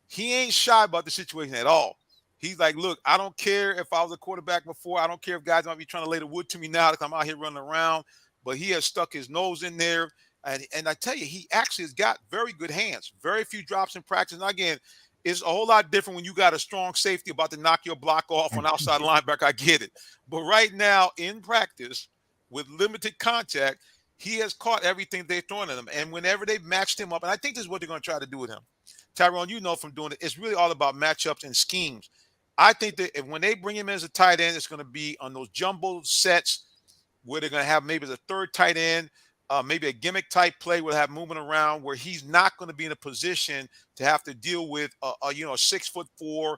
He ain't shy about the situation at all. He's like, look, I don't care if I was a quarterback before. I don't care if guys might be trying to lay the wood to me now because I'm out here running around. But he has stuck his nose in there. And I tell you, he actually has got very good hands. Very few drops in practice. And again, it's a whole lot different when you got a strong safety about to knock your block off on outside linebacker. I get it. But right now in practice with limited contact, he has caught everything they're throwing at him. And whenever they've matched him up, and I think this is what they're going to try to do with him. Tyrone, you know from doing it, it's really all about matchups and schemes. I think that when they bring him in as a tight end, it's going to be on those jumbo sets where they're going to have maybe the third tight end, maybe a gimmick type play where they have moving around where he's not going to be in a position to have to deal with a 6'4", 6'5",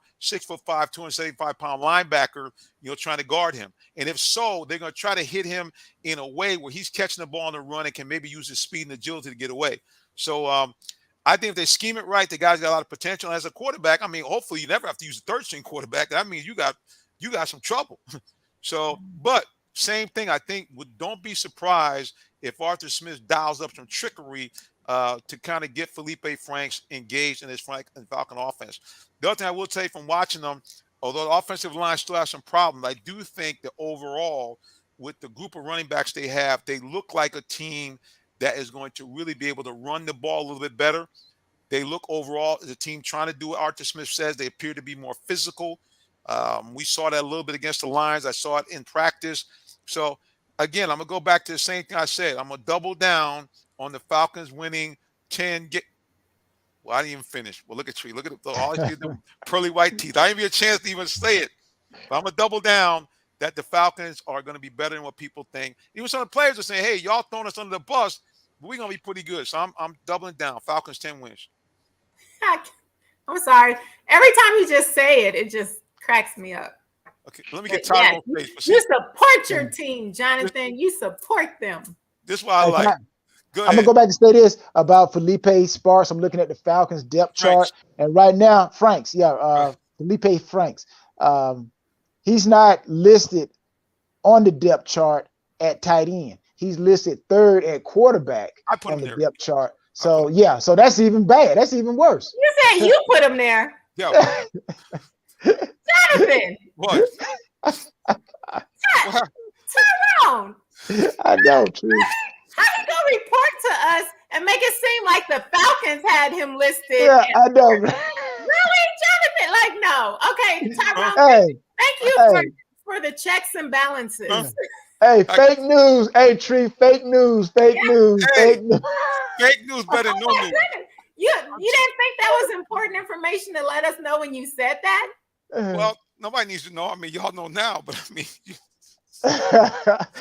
275-pound linebacker, you know, trying to guard him. And if so, they're going to try to hit him in a way where he's catching the ball on the run and can maybe use his speed and agility to get away. So I think if they scheme it right, the guy's got a lot of potential as a quarterback. I mean, hopefully you never have to use a third string quarterback. That means you got some trouble. So, but same thing. I think don't be surprised if Arthur Smith dials up some trickery to kind of get Felipe Franks engaged in his Falcon offense. The other thing I will tell you from watching them, although the offensive line still has some problems, I do think that overall, with the group of running backs they have, they look like a team that is going to really be able to run the ball a little bit better. They look overall as a team trying to do what Arthur Smith says. They appear to be more physical. We saw that a little bit against the Lions. I saw it in practice. So, again, I'm going to go back to the same thing I said. I'm going to double down on the Falcons winning 10. Well, I didn't even finish. Well, look at Tree. Look at all the pearly white teeth. I didn't even get a chance to even say it. But I'm going to double down that the Falcons are going to be better than what people think. Even some of the players are saying, hey, y'all throwing us under the bus, but we're going to be pretty good. So I'm doubling down. Falcons 10 wins. I'm sorry. Every time you just say it, it just cracks me up. Okay, let me get Tyron Yeah, face. you support your team, Jonathan. You support them. This is what I like. I'm going to go back and say this about Felipe Sparks. I'm looking at the Falcons depth chart. And right now, Felipe Franks. He's not listed on the depth chart at tight end. He's listed third at quarterback on the depth chart. So, so that's even bad. That's even worse. You said you put him there. Yo. Jonathan. What? Tyrone. I know, True. How you gonna report to us and make it seem like the Falcons had him listed? Yeah, I know. Really, Jonathan? Like, no. Okay, Tyrone. Hey, thank you for the checks and balances. Hey, fake news. Hey, Tree, fake news. Fake news. Hey, fake news. Fake news better than no news. You didn't think that was important information to let us know when you said that? Well, nobody needs to know. I mean, y'all know now, but I mean,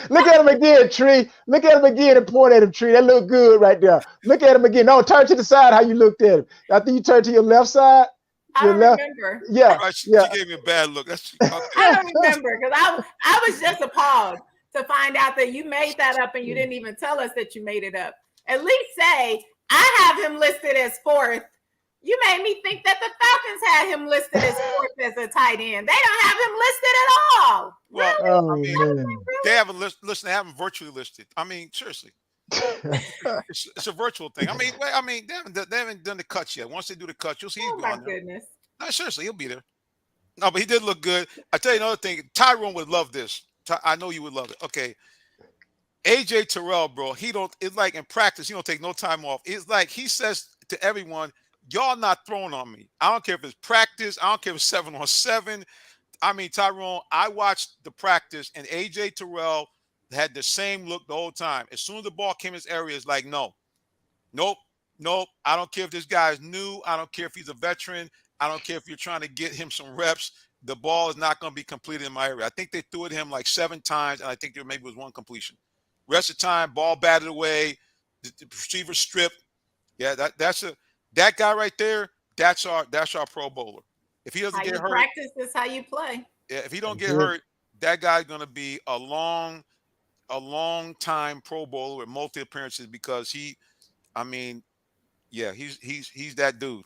look at him again, Tree. Look at him again and point at him, Tree. That look good right there. Look at him again. No, turn to the side how you looked at him. I think you turned to your left side. I don't remember. Yeah, right, she gave me a bad look. That's I don't remember because I was just appalled to find out that you made that up and you didn't even tell us that you made it up. At least say, I have him listed as fourth. You made me think that the Falcons had him listed as fourth as a tight end. They don't have him listed at all. Well, I mean, they haven't they haven't virtually listed. I mean, seriously. It's a virtual thing. I mean, they haven't done the cuts yet. Once they do the cuts, you'll see he's my goodness. No, seriously, he'll be there. No, but he did look good. I tell you another thing. Tyrone would love this. I know you would love it. Okay. AJ Terrell, bro, it's like in practice, he don't take no time off. It's like he says to everyone, y'all not throwing on me. I don't care if it's practice. I don't care if it's 7-on-7. I mean, Tyrone, I watched the practice, and AJ Terrell had the same look the whole time. As soon as the ball came in his area, it's like, nope. I don't care if this guy is new. I don't care if he's a veteran. I don't care if you're trying to get him some reps. The ball is not going to be completed in my area. I think they threw it him like 7 times, and I think there maybe was 1 completion. Rest of the time, ball batted away, the receiver stripped. Yeah, that guy right there. That's our Pro Bowler. If he doesn't get hurt, practice is how you play. Yeah, if he don't get hurt, that guy's going to be a long time Pro Bowler with multi appearances because he's that dude.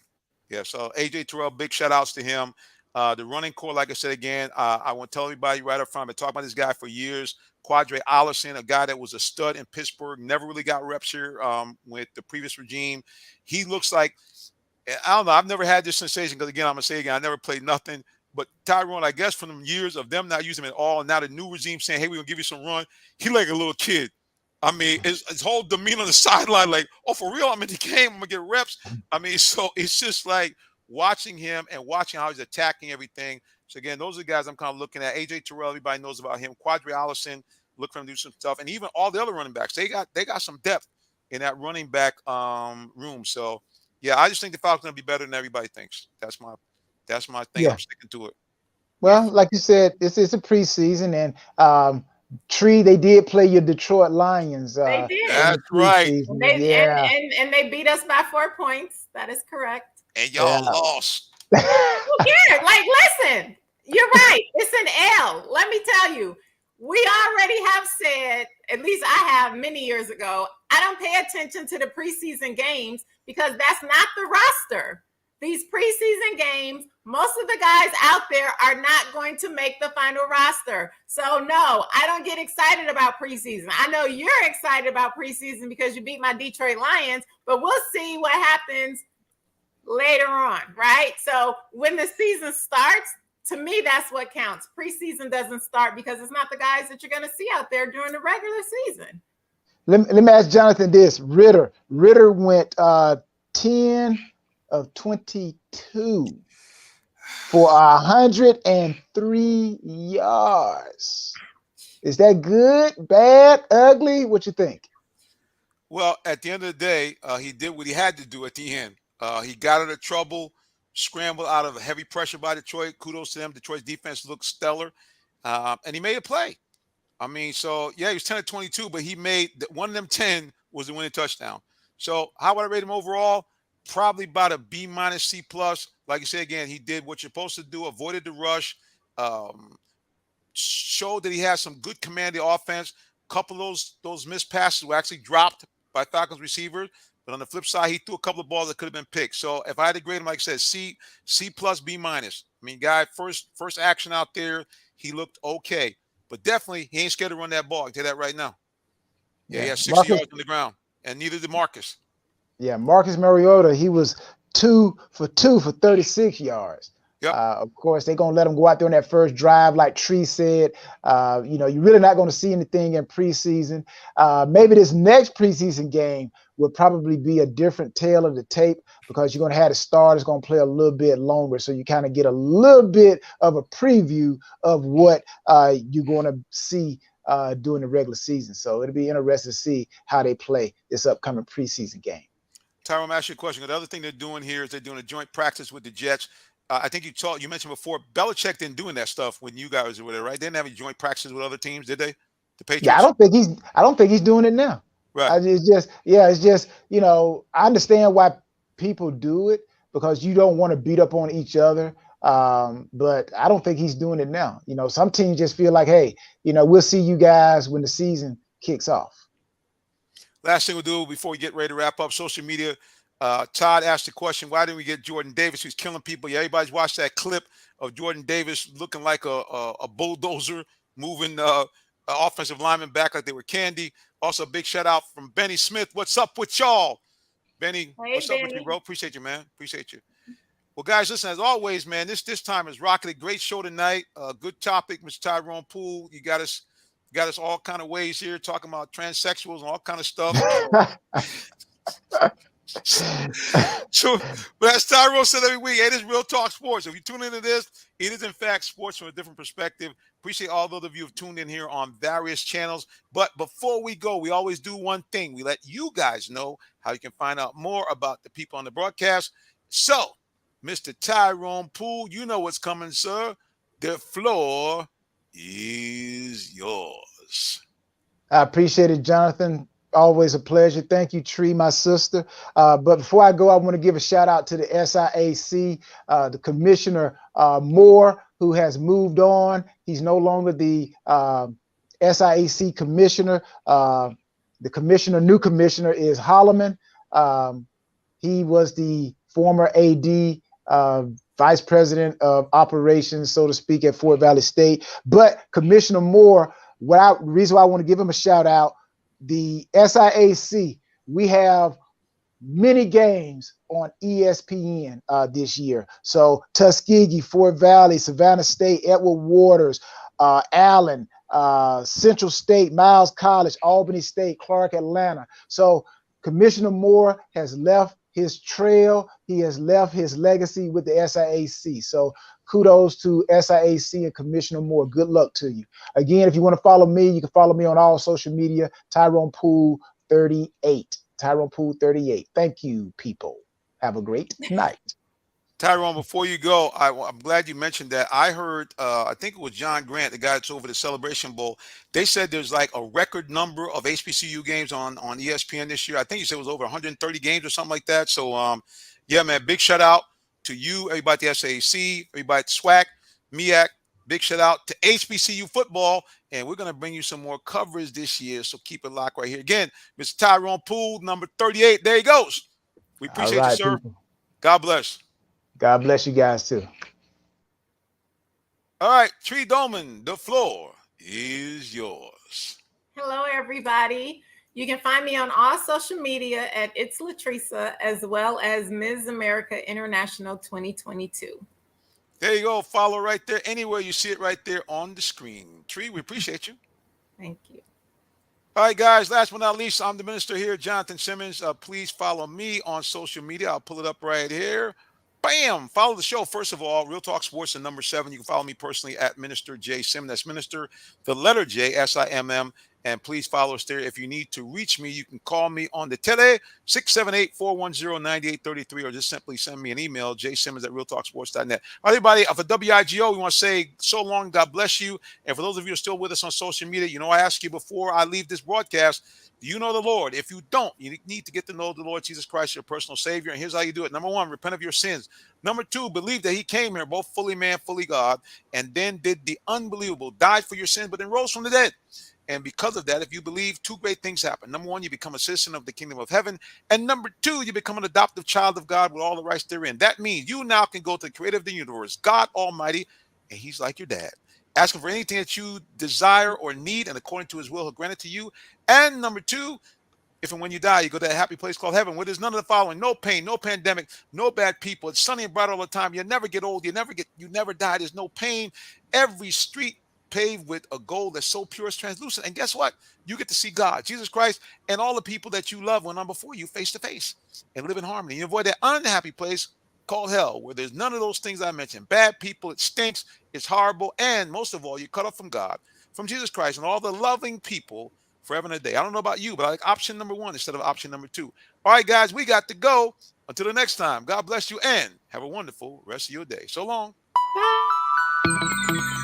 Yeah, so AJ Terrell, big shout outs to him. The running core, like I said again, I want to tell everybody right up front, I've been talking about this guy for years. Quadre Allison, a guy that was a stud in Pittsburgh, never really got reps here with the previous regime. He looks like, I don't know, I've never had this sensation because, again, I'm going to say again, I never played nothing. But Tyrone, I guess from the years of them not using him at all, and now the new regime saying, hey, we're going to give you some run, he like a little kid. I mean, his whole demeanor on the sideline, like, oh, for real? I'm in the game. I'm going to get reps. I mean, so it's just like watching him and watching how he's attacking everything. So, again, those are the guys I'm kind of looking at. AJ Terrell, everybody knows about him. Quadre Allison, look for him to do some stuff. And even all the other running backs, they got some depth in that running back room. So, yeah, I just think the Falcons going to be better than everybody thinks. That's my thing. Yeah. I'm sticking to it. Well, like you said, this is a preseason, and Tree, they did play your Detroit Lions. They did. That's right. And they beat us by 4 points. That is correct. And y'all lost. Who cares? Like, listen, you're right. It's an L. Let me tell you, we already have said at least I have many years ago, I don't pay attention to the preseason games because that's not the roster. These preseason games, most of the guys out there are not going to make the final roster. So no, I don't get excited about preseason. I know you're excited about preseason because you beat my Detroit Lions, but we'll see what happens later on, right? So when the season starts, to me, that's what counts. Preseason doesn't start because it's not the guys that you're going to see out there during the regular season. Let me ask Jonathan this. Ritter went 10 of 22 for 103 yards. Is that good, bad, ugly? What you think? Well, at the end of the day, he did what he had to do at the end. He got out of trouble, scrambled out of heavy pressure by Detroit. Kudos to them. Detroit's defense looked stellar, and he made a play. I mean, so yeah, he was 10 of 22, but he made one of them 10 was the winning touchdown. So how would I rate him overall? Probably about a B minus, C plus. Like you said again, he did what you're supposed to do, avoided the rush, showed that he has some good command of the offense. A couple of those missed passes were actually dropped by Falcons receivers. But on the flip side, he threw a couple of balls that could have been picked. So if I had to grade him, like I said, C plus, B minus. I mean, guy, first action out there, he looked okay. But definitely, he ain't scared to run that ball. I can tell you that right now. Yeah, he has 60 yards on the ground. And neither did Marcus. Yeah, Marcus Mariota, he was 2 for 36 yards. Yep. Of course, they're going to let him go out there on that first drive, like Tree said. You're really not going to see anything in preseason. Maybe this next preseason game will probably be a different tale of the tape because you're going to have the starters going to play a little bit longer. So you kind of get a little bit of a preview of what you're going to see during the regular season. So it'll be interesting to see how they play this upcoming preseason game. Tyrone, I'm asking you a question. The other thing they're doing here is they're doing a joint practice with the Jets. I think you mentioned before, Belichick didn't doing that stuff when you guys were there, right? They didn't have any joint practices with other teams, did they? The Patriots? Yeah, I don't think he's doing it now. Right. It's just, I understand why people do it because you don't want to beat up on each other. But I don't think he's doing it now. Some teams just feel like, hey, we'll see you guys when the season kicks off. Last thing we'll do before we get ready to wrap up, social media. Todd asked the question, why didn't we get Jordan Davis, who's killing people? Yeah, everybody's watched that clip of Jordan Davis looking like a bulldozer, moving offensive linemen back like they were candy. Also, a big shout out from Benny Smith. What's up with y'all? Benny, what's up with you, bro? Appreciate you, man. Appreciate you. Well, guys, listen, as always, man, this time is rocking. A great show tonight. Good topic, Mr. Tyrone Poole. You got us all kind of ways here talking about transsexuals and all kind of stuff. So, but as Tyrone said every week, it is Real Talk Sports. If you tune into this, it is in fact sports from a different perspective. Appreciate all those of you who have tuned in here on various channels. But before we go, we always do one thing. We let you guys know how you can find out more about the people on the broadcast. So, Mr. Tyrone Poole, you know what's coming, sir. The floor is yours. I appreciate it, Jonathan. Always a pleasure. Thank you, Tree, my sister. But before I go, I want to give a shout out to the SIAC, the Commissioner Moore, who has moved on. He's no longer the SIAC commissioner. The new commissioner is Holloman. He was the former AD, vice president of operations, so to speak, at Fort Valley State. But Commissioner Moore, the reason why I want to give him a shout out, the SIAC, we have many games on ESPN this year. So Tuskegee, Fort Valley, Savannah State, Edward Waters, Allen, Central State, Miles College, Albany State, Clark, Atlanta. So Commissioner Moore has left his trail. He has left his legacy with the SIAC. So kudos to SIAC and Commissioner Moore. Good luck to you. Again, if you want to follow me, you can follow me on all social media, Tyrone Poole 38. Tyrone Poole 38. Thank you, people. Have a great night. Tyrone, before you go, I'm glad you mentioned that. I heard, I think it was John Grant, the guy that's over the Celebration Bowl. They said there's like a record number of HBCU games on ESPN this year. I think you said it was over 130 games or something like that. So, yeah, man, big shout out to you, everybody at the SAC, everybody at SWAC, MEAC, Big shout out to HBCU football, and we're going to bring you some more coverage this year, so keep it locked right here. Again, Mr. Tyrone Poole, number 38. There he goes. We All appreciate you, right, sir. people. God bless. God bless you guys too. All right, Tree Dolman, the floor is yours. Hello, everybody. You can find me on all social media at It's Latresa, as well as Ms. America International 2022. There you go. Follow right there. Anywhere you see it right there on the screen. Tree, we appreciate you. Thank you. All right, guys. Last but not least, I'm the minister here, Jonathan Simmons. Please follow me on social media. I'll pull it up right here. Bam! Follow the show. First of all, Real Talk Sports and number 7. You can follow me personally at Minister J Simmons. That's Minister, the letter J, SIMM. And please follow us there. If you need to reach me, you can call me on the tele, 678-410-9833, or just simply send me an email, jsimmons@realtalksports.net. All right, everybody, for WIGO, we want to say so long, God bless you. And for those of you who are still with us on social media, you know, I asked you before I leave this broadcast, do you know the Lord? If you don't, you need to get to know the Lord Jesus Christ, your personal Savior. And here's how you do it. Number 1, repent of your sins. Number 2, believe that he came here, both fully man, fully God, and then did the unbelievable, died for your sins, but then rose from the dead. And because of that, if you believe, 2 great things happen. Number 1, you become a citizen of the kingdom of heaven. And number 2, you become an adoptive child of God with all the rights therein. That means you now can go to the creator of the universe, God Almighty, and he's like your dad. Ask him for anything that you desire or need, and according to his will, he'll grant it to you. And number 2, if and when you die, you go to that happy place called heaven, where there's none of the following: no pain, no pandemic, no bad people. It's sunny and bright all the time. You never get old. You never die. There's no pain. Every street paved with a gold that's so pure it's translucent. And guess what? You get to see God, Jesus Christ, and all the people that you love when I'm before you face to face, and live in harmony. You avoid that unhappy place called hell, where there's none of those things I mentioned. Bad people, it stinks, it's horrible, and most of all, you're cut off from God, from Jesus Christ, and all the loving people forever and a day. I don't know about you, but I like option number 1 instead of option number 2. All right, guys, we got to go. Until the next time, God bless you and have a wonderful rest of your day. So long. Bye.